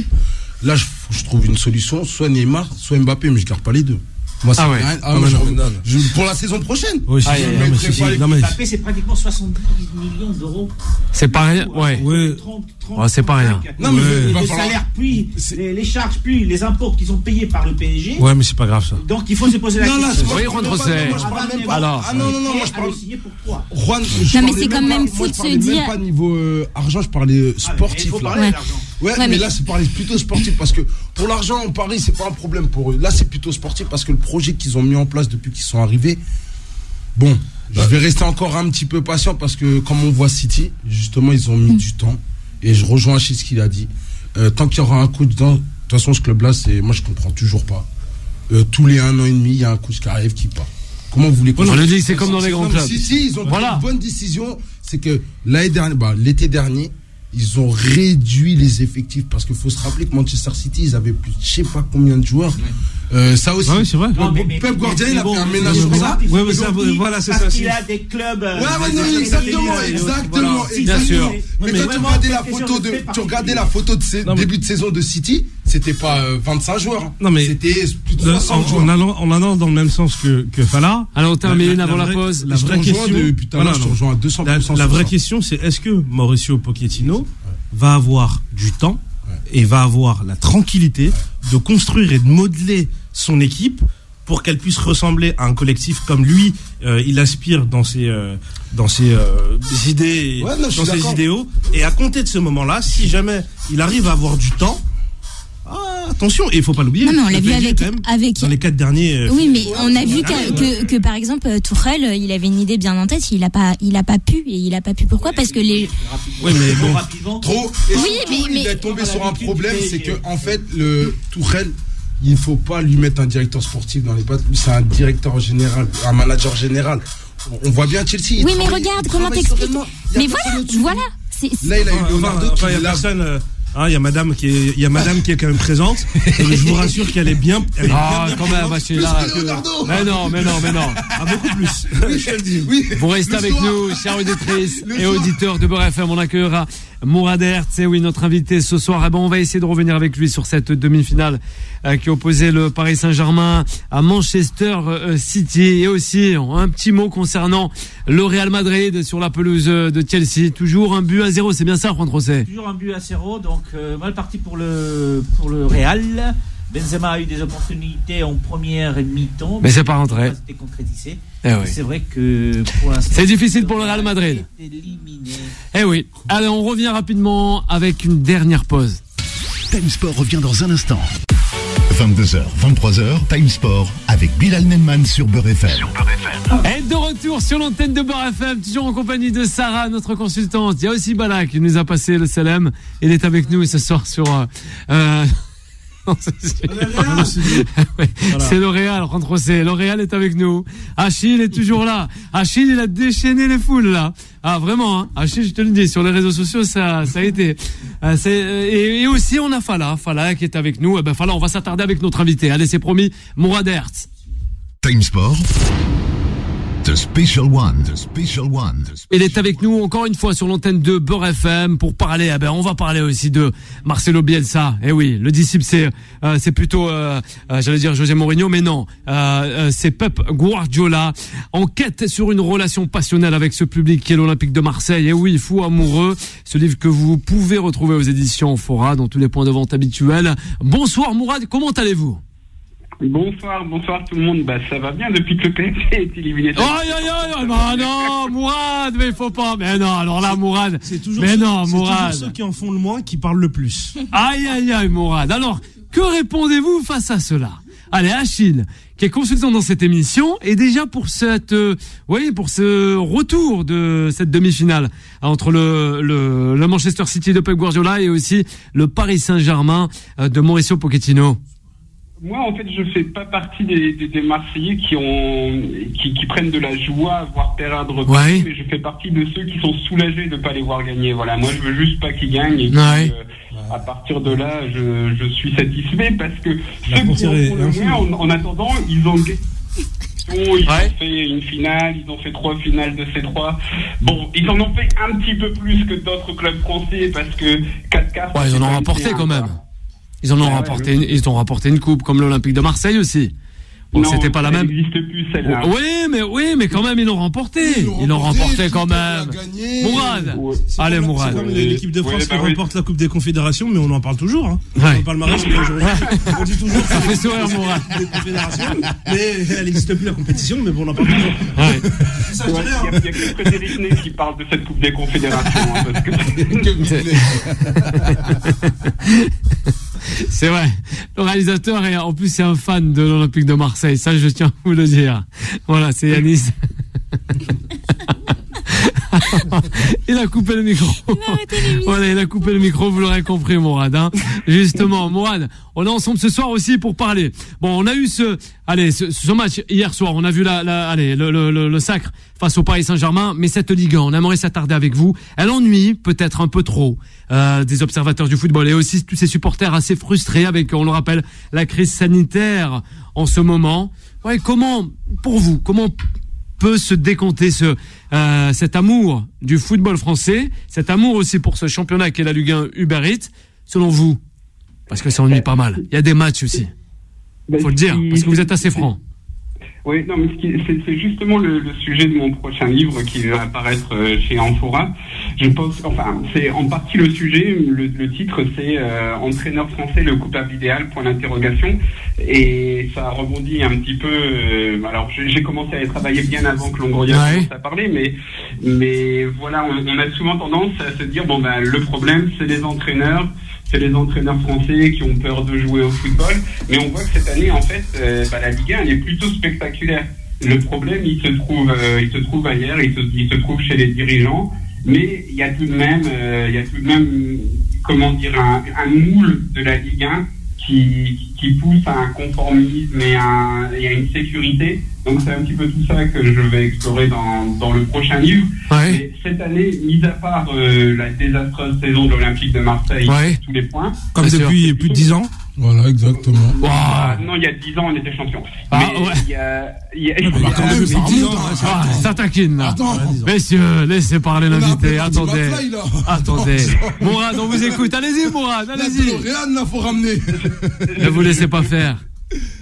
Là, je trouve une solution, soit Neymar, soit Mbappé, mais je garde pas les deux. Moi, c'est pour la saison prochaine. Oui, Mbappé, c'est pratiquement 70 millions d'euros. C'est pas rien. Ouais. 30, c'est pas rien. Non, mais les salaires, puis les charges, puis les impôts qui sont payés par le PSG. Ouais, mais c'est pas grave ça. Donc il faut se poser la question. Oui, Rondrosset. Alors, non, moi je parle. Signer pour toi. Juan, non, mais c'est quand même fou de se dire. Même pas niveau argent, je parlais sportif. Il faut parler d'argent. Ouais, mais là, c'est plutôt sportif parce que pour l'argent, en Paris, c'est pas un problème pour eux. Là, c'est plutôt sportif parce que le projet qu'ils ont mis en place depuis qu'ils sont arrivés, bon, je vais rester encore un petit peu patient parce que, comme on voit City, justement, ils ont mis du temps. Et je rejoins Achille ce qu'il a dit. Tant qu'il y aura un coach dedans, de toute façon, ce club-là, moi, je comprends toujours pas. Tous les 1 an et demi, il y a un coach qui arrive, qui part. Comment vous voulez qu'on on le dit, c'est comme dans les grands clubs. Si, ils ont pris une bonne décision. C'est que l'été dernier, ils ont réduit les effectifs parce qu'il faut se rappeler que Manchester City, ils avaient plus, je sais pas combien de joueurs. Ça aussi. Oui, c'est vrai. Pep Guardiola, il a fait un ménage pour ça. Ouais, mais ça, voilà, c'est ça. Parce qu'il a des clubs. Exactement. Bien sûr. Mais quand tu regardais la photo de début de saison de City, c'était pas 25 joueurs. Non, mais c'était plus de 60 joueurs. En allant dans le même sens que Fala. Alors, on termine avant la pause. La vraie question. Depuis tout à l'heure, je te rejoins à 200%. La vraie question, c'est est-ce que Mauricio Pochettino va avoir du temps et va avoir la tranquillité de construire et de modeler son équipe pour qu'elle puisse ressembler à un collectif comme lui il aspire dans ses idées, dans ses idéaux. Et à compter de ce moment-là, si jamais il arrive à avoir du temps, attention, et il faut pas l'oublier. Non, mais on l'a vu avec dans les 4 derniers. Oui, mais on a vu que par exemple Tuchel, il avait une idée bien en tête, il a pas pu, et il a pas pu. Pourquoi? Parce que les. Oui, mais bon. Trop. Oui, mais il est tombé sur un problème, c'est que en fait le Tuchel, il faut pas lui mettre un directeur sportif dans les pattes. Lui, c'est un directeur général, un manager général. On voit bien Chelsea. Oui, mais regarde comment t'expliques. Mais voilà. Là, il a eu Leonardo qui il y a personne. Il y a madame qui est quand même présente. Je vous rassure qu'elle est bien. Quand même, plus que Leonardo. Mais non. Beaucoup plus. Oui, je te le dis. Oui. Vous restez avec nous, chers auditrices et auditeurs de Beurre FM. On accueillera Mourad Hertz, notre invité ce soir. On va essayer de revenir avec lui sur cette demi-finale qui opposait le Paris Saint-Germain à Manchester City. Et aussi, un petit mot concernant le Real Madrid sur la pelouse de Chelsea. Toujours 1-0, c'est bien ça, Rondrosset? Toujours 1-0, donc mal parti pour le Real. Benzema a eu des opportunités en première mi-temps, mais c'est pas rentré. C'était concrétisé. Oui. C'est vrai que pour l'instant, c'est difficile pour le Real Madrid. Oui. Allez, on revient rapidement avec une dernière pause. Time Sport revient dans un instant. 22h, 23h, Time Sport avec Bilal Nenman sur Beurre FM. Et de retour sur l'antenne de Beurre FM, toujours en compagnie de Sarah, notre consultante. Il y a aussi Bala qui nous a passé le salam. Il est avec nous ce soir sur... C'est L'Oréal, Rondrosset. L'Oréal est avec nous. Achille est toujours là. Achille, il a déchaîné les foules là. Vraiment, Achille, je te le dis, sur les réseaux sociaux, ça a été. Et aussi, on a Fala qui est avec nous. Fala, on va s'attarder avec notre invité. Allez, c'est promis, Mourad Hertz. Time Sport. The Special One. Il est avec nous encore une fois sur l'antenne de Beurre FM pour parler. On va parler aussi de Marcelo Bielsa. Oui, le disciple c'est plutôt, j'allais dire José Mourinho, mais non, c'est Pep Guardiola. En quête sur une relation passionnelle avec ce public qui est l'Olympique de Marseille. Oui, fou amoureux. Ce livre que vous pouvez retrouver aux éditions Fora dans tous les points de vente habituels. Bonsoir Mourad, comment allez-vous? Bonsoir tout le monde. Ça va bien depuis que le PSG est éliminé. Non, Mourad, mais il faut pas. Mais non, alors là, Mourad. Mourad. Toujours ceux qui en font le moins qui parlent le plus. Aïe, Mourad. Alors, que répondez-vous face à cela? Allez, Achille, qui est consultant dans cette émission, et déjà pour ce retour de cette demi-finale entre le Manchester City de Pep Guardiola et aussi le Paris Saint-Germain de Mauricio Pochettino. Moi, en fait, je fais pas partie des Marseillais qui prennent de la joie à voir perdre, mais je fais partie de ceux qui sont soulagés de pas les voir gagner. Voilà, moi, je veux juste pas qu'ils gagnent. Et à partir de là, je suis satisfait parce que ceux qui en font le moins, en attendant, ils ont fait une finale, ils ont fait 3 finales de ces 3. Bon, ils en ont fait un petit peu plus que d'autres clubs français parce que 4 quarts. Ils en ont rapporté quand même. Ils ont rapporté une coupe, comme l'Olympique de Marseille aussi. Bon, c'était pas la même. Elle n'existe plus, celle-là. Oui, mais quand même, ils l'ont remporté. Ils l'ont remporté quand même. Mourad. Allez, Mourad. C'est comme l'équipe de France qui remporte la Coupe des Confédérations, mais on en parle toujours. Hein. Ouais. On palmarès, mais aujourd'hui, on dit toujours. Ça fait sourire, Mourad. Des Confédérations, mais elle n'existe plus la compétition, mais bon, on en parle toujours. Ouais. C'est ça, je dirais. Il y a que Frédéric Ney qui parle de cette Coupe des Confédérations. Hein, parce que... C'est vrai. Le réalisateur est, en plus, c'est un fan de l'Olympique de Marseille. Ça, je tiens à vous le dire. Voilà, c'est Yanis. Il a coupé le micro. Voilà, il a coupé le micro, vous l'aurez compris, Mourad. Hein. Justement, Mourad, on est ensemble ce soir aussi pour parler. Bon, on a eu ce match hier soir. On a vu le sacre face au Paris Saint-Germain. Mais cette Ligue 1, on aimerait s'attarder avec vous. Elle ennuie peut-être un peu trop des observateurs du football et aussi tous ces supporters assez frustrés avec, on le rappelle, la crise sanitaire en ce moment. Ouais, comment peut se décompter cet amour du football français, cet amour aussi pour ce championnat qu'est la Ligue 1 Uber Eats, selon vous? Parce que ça ennuie pas mal. Il y a des matchs aussi. Faut le dire, parce que vous êtes assez franc. Oui, non, mais c'est justement le sujet de mon prochain livre qui va apparaître chez Amphora. Je pense, enfin, c'est en partie le sujet. Le titre, c'est Entraîneur français, le coupable idéal, point d'interrogation. Et ça rebondit un petit peu. Alors, j'ai commencé à y travailler bien avant que Longoria commence à parler, mais voilà, on a souvent tendance à se dire, le problème, c'est les entraîneurs. C'est les entraîneurs français qui ont peur de jouer au football. Mais on voit que cette année, en fait, la Ligue 1, elle est plutôt spectaculaire. Le problème, il se trouve ailleurs, il se trouve chez les dirigeants. Mais il y a tout de même, comment dire, un moule de la Ligue 1 qui pousse à un conformisme et à une sécurité. Donc c'est un petit peu tout ça que je vais explorer dans le prochain livre. Ouais. Et cette année, mis à part la désastreuse saison de l'Olympique de Marseille, tous les points. Comme depuis plus de 10 ans. Voilà, exactement. Non, il y a 10 ans, on était champion. Ça taquine, là. Attends. Messieurs, laissez parler l'invité. Attendez. Mourad, on vous écoute. Allez-y, Mourad, allez-y. Rien, là, faut ramener. Ne vous laissez pas faire.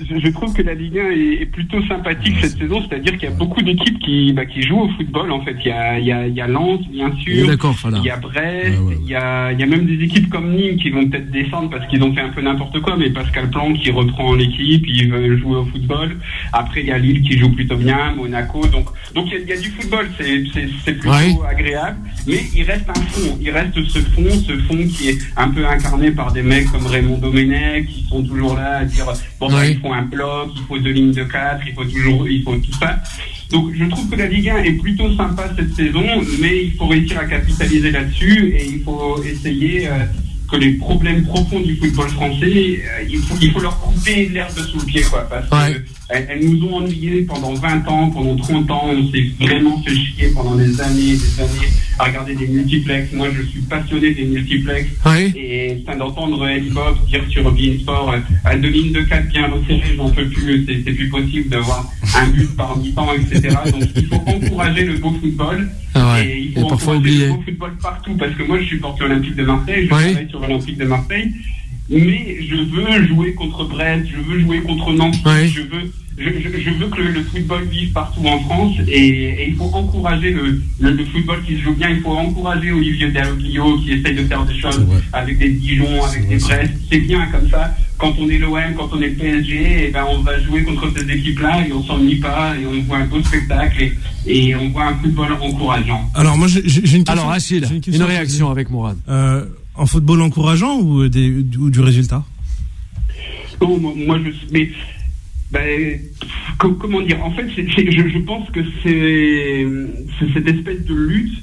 Je trouve que la Ligue 1 est plutôt sympathique cette saison, c'est-à-dire qu'il y a beaucoup d'équipes qui jouent au football. En fait, il y a Lens, bien sûr. Il y a Brest. Il y a même des équipes comme Nîmes qui vont peut-être descendre parce qu'ils ont fait un peu n'importe quoi. Mais Pascal Plan qui reprend l'équipe, il veut jouer au football. Après, il y a Lille qui joue plutôt bien, Monaco. Donc il y a du football. C'est plutôt agréable. Mais il reste un fond. Il reste ce fond qui est un peu incarné par des mecs comme Raymond Domenech qui sont toujours là à dire il faut un bloc, il faut 2 lignes de 4, il faut tout ça. Donc je trouve que la Ligue 1 est plutôt sympa cette saison, mais il faut réussir à capitaliser là-dessus et il faut essayer que les problèmes profonds du football français, il faut leur couper l'herbe sous le pied, quoi, parce que elles nous ont ennuyés pendant 20 ans, pendant 30 ans, on s'est vraiment fait chier pendant des années à regarder des multiplex. Moi, je suis passionné des multiplex. Et d'entendre Eddie Bob dire sur beIN Sport à 2 lignes de 4 bien resserrées, j'en peux plus, c'est plus possible d'avoir un but par mi-temps, etc. Donc, il faut encourager le beau football. Et il faut encourager le beau football partout, parce que moi, je supporte l'Olympique de Marseille, je travaille sur l'Olympique de Marseille. Mais je veux jouer contre Brest, je veux jouer contre Nancy, je veux que le football vive partout en France et il faut encourager le football qui se joue bien. Il faut encourager Olivier Dalloglio qui essaye de faire des choses avec des Dijon, avec des Brest. C'est bien comme ça. Quand on est l'OM, quand on est le PSG, on va jouer contre ces équipes-là et on s'ennuie pas et on voit un beau spectacle et on voit un football encourageant. Alors moi j'ai une question. Alors Achille, une réaction avec Mourad. En football encourageant ou du résultat? Moi comment dire? En fait, je pense que c'est cette espèce de lutte,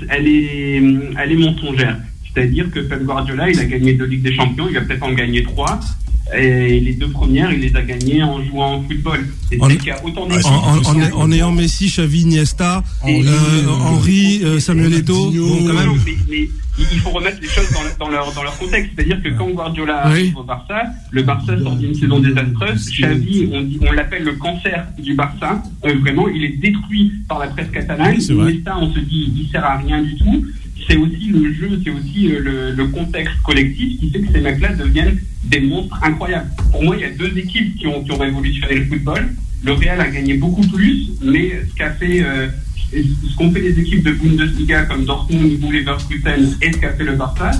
elle est mensongère. C'est-à-dire que Pep Guardiola, il a gagné 2 Ligues des Champions, il va peut-être en gagner 3. Et les 2 premières, il les a gagnées en jouant au football. En ayant Messi, Xavi, Iniesta, Henry, Samuel Eto'o. Mais il faut remettre les choses dans leur contexte. C'est-à-dire que quand Guardiola arrive au Barça, le Barça sort d'une saison désastreuse. Xavi, on l'appelle le cancer du Barça. Vraiment, il est détruit par la presse catalane. Iniesta, on se dit, il sert à rien du tout. c'est aussi le jeu, c'est aussi le contexte collectif qui fait que ces mecs-là deviennent des monstres incroyables. Pour moi, il y a deux équipes qui ont révolutionné le football. Le Real a gagné beaucoup plus, mais ce qu'ont fait les équipes de Bundesliga comme Dortmund ou Leverkusen et ce qu'a fait le Barça,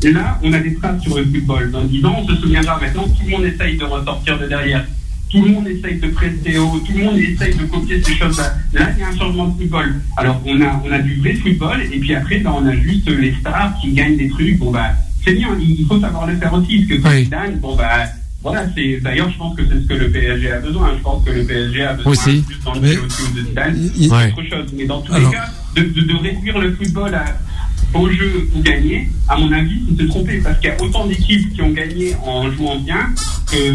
et là, on a des traces sur le football. Dans 10 ans, on se souviendra. Maintenant, tout le monde essaye de ressortir de derrière. Tout le monde essaye de presser haut. Tout le monde essaye de copier ces choses-là. Là, il y a un changement de football. Alors, on a du vrai football, et puis après, on a juste les stars qui gagnent des trucs. Bon, c'est bien. Il faut savoir le faire aussi. Parce que Zidane, voilà, d'ailleurs, je pense que c'est ce que le PSG a besoin. Je pense que le PSG a besoin aussi. Plus dans le jeu de Zidane. C'est autre chose. Mais dans tous les cas, de réduire le football au jeu ou gagner, à mon avis, c'est se tromper. Parce qu'il y a autant d'équipes qui ont gagné en jouant bien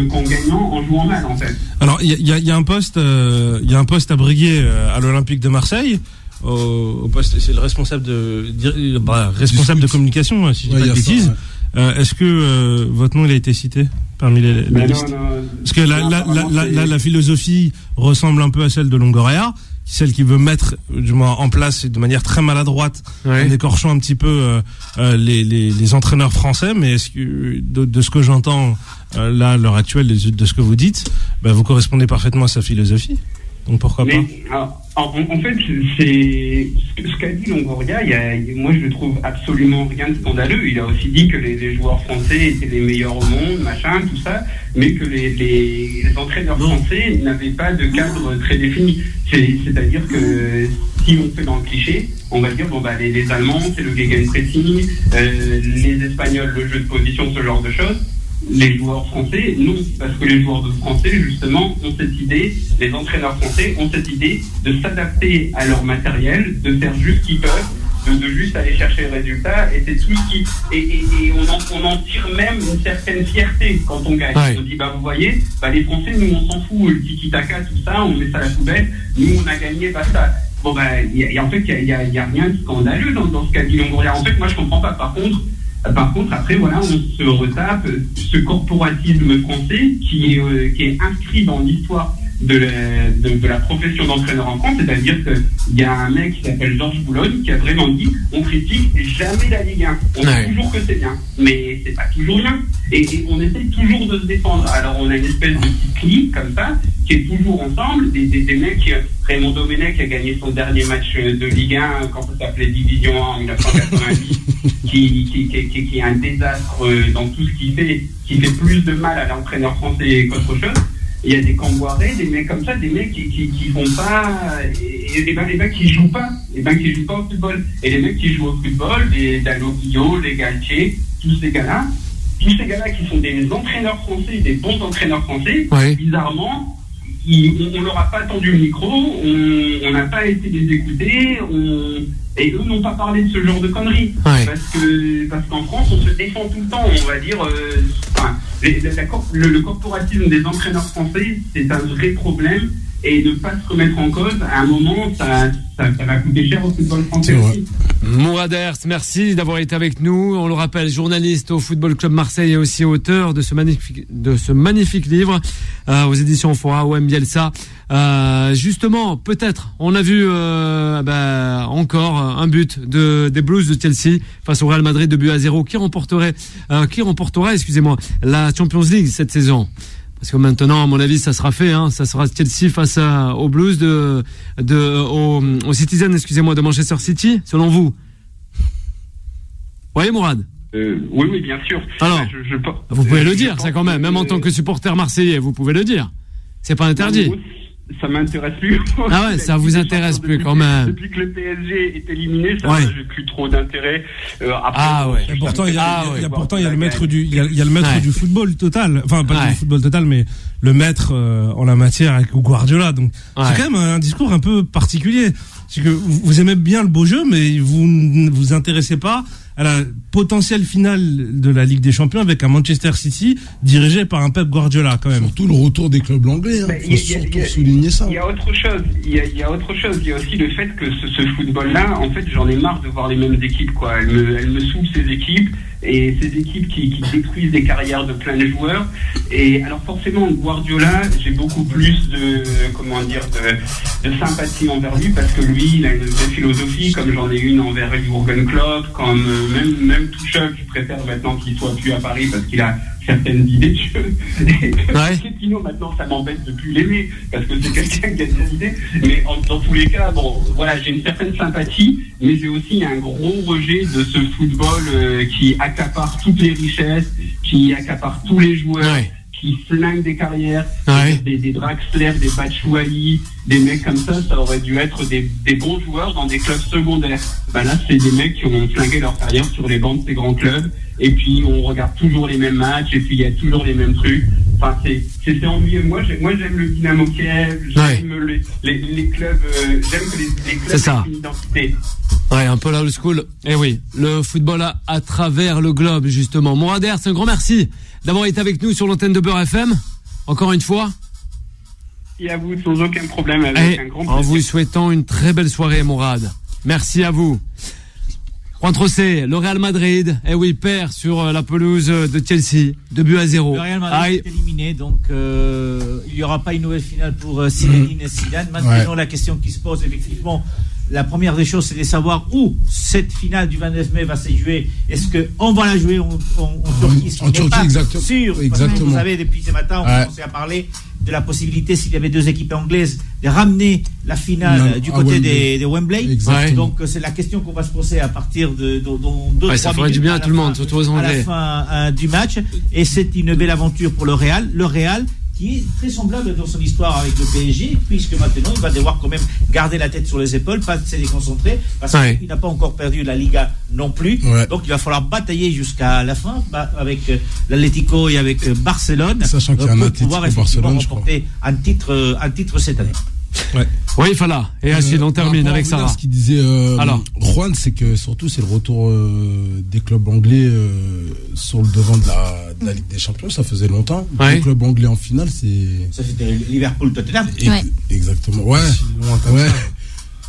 qu'en gagnant en jouant mal, en fait. Alors, il y a un poste à briguer à l'Olympique de Marseille. Au poste, c'est le responsable de communication, si je dis pas de bêtises. Est-ce que votre nom il a été cité parmi les listes? Non. Parce que la philosophie ressemble un peu à celle de Longoria, celle qui veut mettre du moins en place de manière très maladroite, en écorchant un petit peu les entraîneurs français. Mais est-ce que de ce que j'entends là à l'heure actuelle, de ce que vous dites, vous correspondez parfaitement à sa philosophie. Donc pourquoi pas? En fait, c'est ce qu'a dit Longoria. Moi, je ne trouve absolument rien de scandaleux. Il a aussi dit que les joueurs français étaient les meilleurs au monde, machin, tout ça, mais que les entraîneurs français n'avaient pas de cadre très défini. C'est-à-dire que si on fait dans le cliché, on va dire les Allemands, c'est le gegenpressing, les Espagnols, le jeu de position, ce genre de choses. Les joueurs français, non, parce que les joueurs français, justement, ont cette idée, les entraîneurs français ont cette idée de s'adapter à leur matériel, de faire juste ce qu'ils peuvent, de juste aller chercher le résultat, et c'est tout ce qui... Et on en tire même une certaine fierté quand on gagne. On dit, vous voyez, les Français, nous, on s'en fout, le tiki-taka, tout ça, on met ça à la poubelle, nous, on a gagné, basta. En fait, il y a rien de scandaleux dans ce qu'a dit Longoria. En fait, moi, je comprends pas. Par contre, après, voilà, on se retape ce corporatisme français qui est inscrit dans l'histoire de la profession d'entraîneur en France, c'est-à-dire qu'il y a un mec qui s'appelle Georges Boulogne qui a vraiment dit on critique jamais la Ligue 1. On dit toujours que c'est bien, mais c'est pas toujours bien. Et on essaye toujours de se défendre. Alors on a une espèce de petit clic comme ça qui est toujours ensemble, des mecs. Raymond Domenech a gagné son dernier match de Ligue 1 quand ça s'appelait Division 1 en 1990, qui est un désastre dans tout ce qu'il fait, qui fait plus de mal à l'entraîneur français qu'autre chose. Il y a des Camboiré, des mecs comme ça, des mecs qui font pas, et les mecs qui jouent pas, au football. Et les mecs qui jouent au football, les Dalo Guillot, les Galtier, tous ces gars-là qui sont des entraîneurs français, des bons entraîneurs français, bizarrement, on leur a pas tendu le micro, on n'a pas été les écouter, et eux n'ont pas parlé de ce genre de conneries. Parce qu'en France, on se défend tout le temps, on va dire. Le corporatisme des entraîneurs français, c'est un vrai problème. Et ne pas se remettre en cause, à un moment, ça va coûter cher au football français aussi. Mourad Ers, merci d'avoir été avec nous. On le rappelle, journaliste au Football Club Marseille et aussi auteur de ce magnifique livre aux éditions Fora, OM Bielsa. Justement, peut-être, on a vu encore un but des Blues de Chelsea face au Real Madrid, 2-0, qui remportera, la Champions League cette saison. Parce que maintenant, à mon avis, ça sera fait, ça sera Chelsea face aux Blues aux Citizens, de Manchester City, selon vous. Oui, Mourad? Oui, bien sûr. Alors, vous pouvez le dire, ça quand même en tant que supporter marseillais, vous pouvez le dire. C'est pas interdit. Ça m'intéresse plus. Ah ouais, ça vous intéresse plus quand même. Depuis que le PSG est éliminé, j'ai plus trop d'intérêt. Et pourtant, il y a le maître du football total. Enfin, pas du football total, mais le maître en la matière avec Guardiola. Donc, c'est quand même un discours un peu particulier. C'est que vous aimez bien le beau jeu, mais vous ne vous intéressez pas à la potentielle finale de la Ligue des Champions avec un Manchester City dirigé par un Pep Guardiola, quand même. Surtout le retour des clubs anglais, faut surtout souligner ça. Il y a autre chose. Il y a aussi le fait que ce football-là, en fait, j'en ai marre de voir les mêmes équipes, quoi. Elles me saoulent, ces équipes. et ces équipes qui détruisent des carrières de plein de joueurs. Et alors forcément, Guardiola, j'ai beaucoup plus de sympathie envers lui, parce que lui, il a une vraie philosophie, comme j'en ai une envers Jürgen Klopp, comme même Tuchel, je préfère maintenant qu'il soit plus à Paris parce qu'il a certaines idées de jeu. Pochettino, maintenant, ça m'embête de plus l'aimer, parce que c'est quelqu'un qui a des idées. Mais dans tous les cas, bon, voilà, j'ai une certaine sympathie, mais j'ai aussi un gros rejet de ce football qui accapare toutes les richesses, qui accapare tous les joueurs, qui flingue des carrières, des Draxler, des Batshuayi, des mecs comme ça aurait dû être des bons joueurs dans des clubs secondaires. Ben là, c'est des mecs qui ont flingué leur carrière sur les bancs de ces grands clubs, et puis on regarde toujours les mêmes matchs, et puis il y a toujours les mêmes trucs. Enfin, c'est ennuyeux. Moi, j'aime le Dynamo Kiev, j'aime les clubs, j'aime que les clubs aient une identité. Ouais, un peu la old school. Eh oui, le football à travers le globe, justement. Mourad Ers, un grand merci d'avoir été avec nous sur l'antenne de Beurre FM, encore une fois. Et à vous, sans aucun problème, avec un grand plaisir. En vous souhaitant une très belle soirée, Mourad. Merci à vous. Juan Trocé, le Real Madrid, perd sur la pelouse de Chelsea, 2-0. Le Real Madrid est éliminé, donc il n'y aura pas une nouvelle finale pour Zinedine Zidane. Maintenant, la question qui se pose, effectivement, la première des choses, c'est de savoir où cette finale du 29 mai va se jouer. Est-ce qu'on va la jouer en Turquie? En Turquie, exactement. Sûr, parce que vous savez, depuis ce matin, on commençait à parler de la possibilité, s'il y avait deux équipes anglaises, de ramener la finale du côté de Wembley. Donc c'est la question qu'on va se poser à partir de 2-3 ça ferait du bien à tout le monde, surtout aux Anglais. À la fin du match. Et c'est une belle aventure pour le Real. Le Real qui est très semblable dans son histoire avec le PSG, puisque maintenant il va devoir quand même garder la tête sur les épaules, pas se déconcentrer, parce qu'il n'a pas encore perdu la Liga non plus. Donc il va falloir batailler jusqu'à la fin avec l'Atlético et avec Barcelone, sachant qu'il y a pour pouvoir effectivement remporter un titre cette année. Oui, Fala. Et Achille, on termine avec Sarah. Ce qu'il disait Juan, c'est que surtout c'est le retour des clubs anglais sur le devant de la Ligue des Champions. Ça faisait longtemps. Les clubs anglais en finale, c'est. Ça c'était Liverpool-Tottenham. Exactement. Ouais.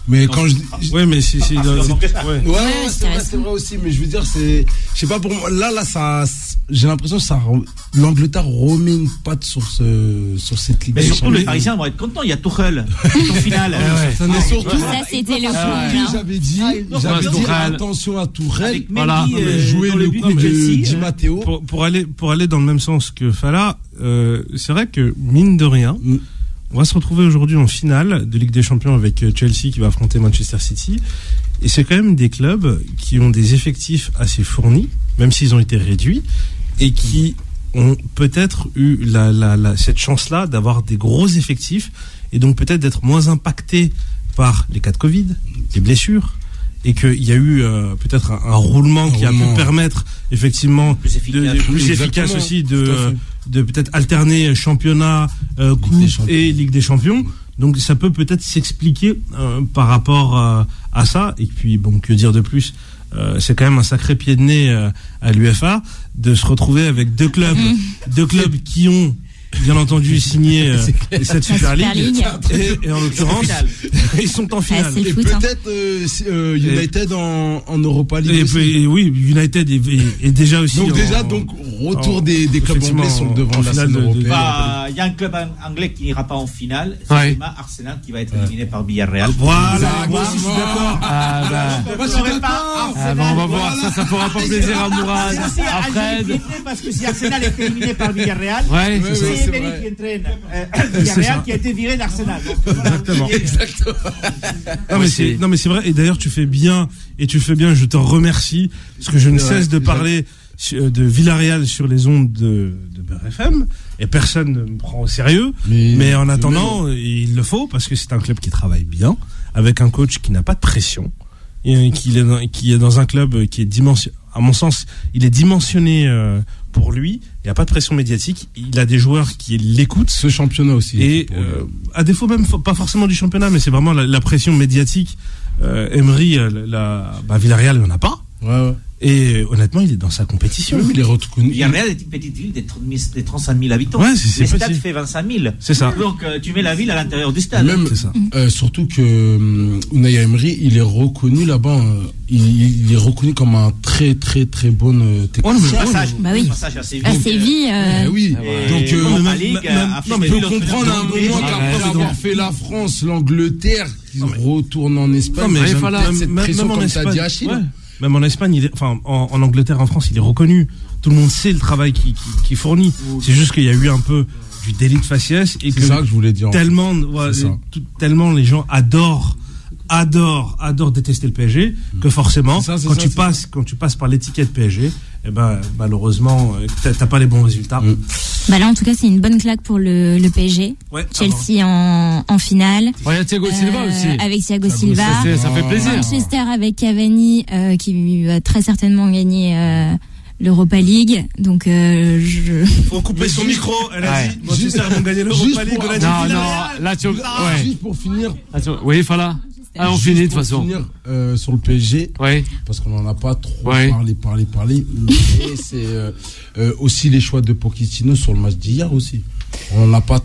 Mais quand je dis. Ouais, mais c'est c'est vrai aussi. Mais je veux dire, je sais pas, pour moi, là, ça, j'ai l'impression que l'Angleterre remet une patte sur cette Ligue. Mais surtout, les Parisiens vont être contents. Il y a Tuchel en finale. Ça, c'était le coup. J'avais dit, attention à Tuchel. Voilà. Jouer le coup de Di Matteo. Pour aller dans le même sens que Fala, c'est vrai que, mine de rien, on va se retrouver aujourd'hui en finale de Ligue des Champions avec Chelsea qui va affronter Manchester City. Et c'est quand même des clubs qui ont des effectifs assez fournis, même s'ils ont été réduits, et qui ont peut-être eu cette chance-là d'avoir des gros effectifs, et donc peut-être d'être moins impactés par les cas de Covid, les blessures, et qu'il y a eu peut-être un roulement qui a pu permettre effectivement plus efficace aussi de peut-être alterner championnat, coupe et Ligue des Champions. Donc ça peut peut-être s'expliquer par rapport à ça. Et puis bon, que dire de plus, c'est quand même un sacré pied de nez à l'UEFA de se retrouver avec deux clubs qui ont bien entendu signé cette Super League, et en l'occurrence ils sont en finale. Et peut-être United en Europa League aussi. Oui, United est déjà aussi donc retour des clubs anglais sur le devant de la scène européenne. Il y a un club anglais qui n'ira pas en finale, c'est Arsenal qui va être éliminé par Villarreal. Voilà, moi aussi je suis d'accord. On va voir, ça fera pas plaisir à Mourad, à Fred. Parce que si Arsenal est éliminé par Villarreal, c'est Emery qui entraîne Villarreal qui a été viré d'Arsenal. Exactement. Non mais c'est vrai, et d'ailleurs tu fais bien, je te remercie, parce que je ne cesse de parler de Villarreal sur les ondes de Beurre FM, et personne ne me prend au sérieux, mais en attendant, il le faut, parce que c'est un club qui travaille bien, avec un coach qui n'a pas de pression, et qui est dans un club qui est dimensionné, à mon sens, il est dimensionné pour lui, il n'y a pas de pression médiatique, il a des joueurs qui l'écoutent. Ce championnat aussi. Et à défaut même, pas forcément du championnat, mais c'est vraiment la pression médiatique. Emery, Villarreal, il n'en a pas. Ouais. Et honnêtement, il est dans sa compétition. Il est reconnu. Villarreal est une petite ville de 35 000 habitants. Ouais, le stade fait 25 000. C'est ça. Donc tu mets la ville à l'intérieur du stade. Même, c'est ça. Surtout que Unai Emery, il est reconnu là-bas. Il est reconnu comme un très très très bon technicien. Bah oui. À Séville. Oui. Donc mais je peux comprendre à un moment qu'après avoir fait la France, l'Angleterre, qu'ils retournent en Espagne. Non, mais cette pression comme t'as dit, Achille. Même en Espagne, en Angleterre, en France, il est reconnu. Tout le monde sait le travail qu'il fournit. C'est juste qu'il y a eu un peu du délit de faciès et c'est ça que je voulais dire. Tellement les gens adorent détester le PSG que forcément quand tu passes par l'étiquette PSG, eh ben malheureusement t'as pas les bons résultats. Bah là en tout cas c'est une bonne claque pour le PSG. Chelsea en finale. Il y a Thiago Silva aussi. Avec Thiago Silva. Ça fait plaisir. Manchester avec Cavani qui va très certainement gagner l'Europa League, donc faut couper son micro. Elle a dit Manchester vont gagner l'Europa League. Non, là tu juste pour finir. Oui, Fala. Ah, on finit de toute façon. Finir sur le PSG, parce qu'on n'en a pas trop parlé. Mais c'est aussi les choix de Pochettino sur le match d'hier aussi. On n'en a pas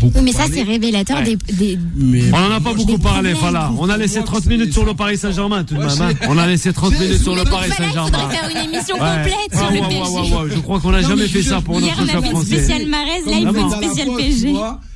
beaucoup. Mais ça, c'est révélateur on n'en a pas beaucoup parlé, voilà. On a laissé 30 minutes sur le Paris Saint-Germain, tout de même. On a laissé 30 minutes sur le Paris Saint-Germain. On va faire une émission complète sur le PSG. Je crois qu'on n'a jamais fait ça pour notre club français. Hier, on a fait une spéciale Mahrez, là, il faut une spéciale PSG.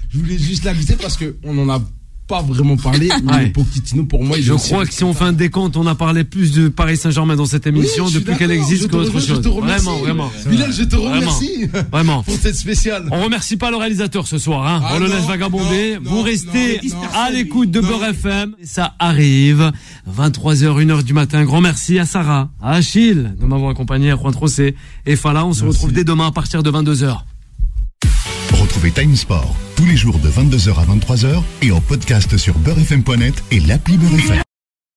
Je voulais juste la glisser parce qu'on n'en a pas vraiment parlé, mais Pochettino pour moi je crois que si on fait un décompte on a parlé plus de Paris Saint-Germain dans cette émission depuis qu'elle existe qu'autre chose. Vraiment Bilal, je te remercie vraiment pour cette spéciale. On remercie pas le réalisateur ce soir on le laisse vagabonder. Vous restez à l'écoute de Beurre FM, ça arrive 23h 1h du matin. Grand merci à Sarah, à Achille de m'avoir accompagné, à Juan Trocé et Fala. On se retrouve dès demain à partir de 22h. Retrouvez Time Sport tous les jours de 22h à 23h et en podcast sur beurrefm.net et l'appli Beurre FM.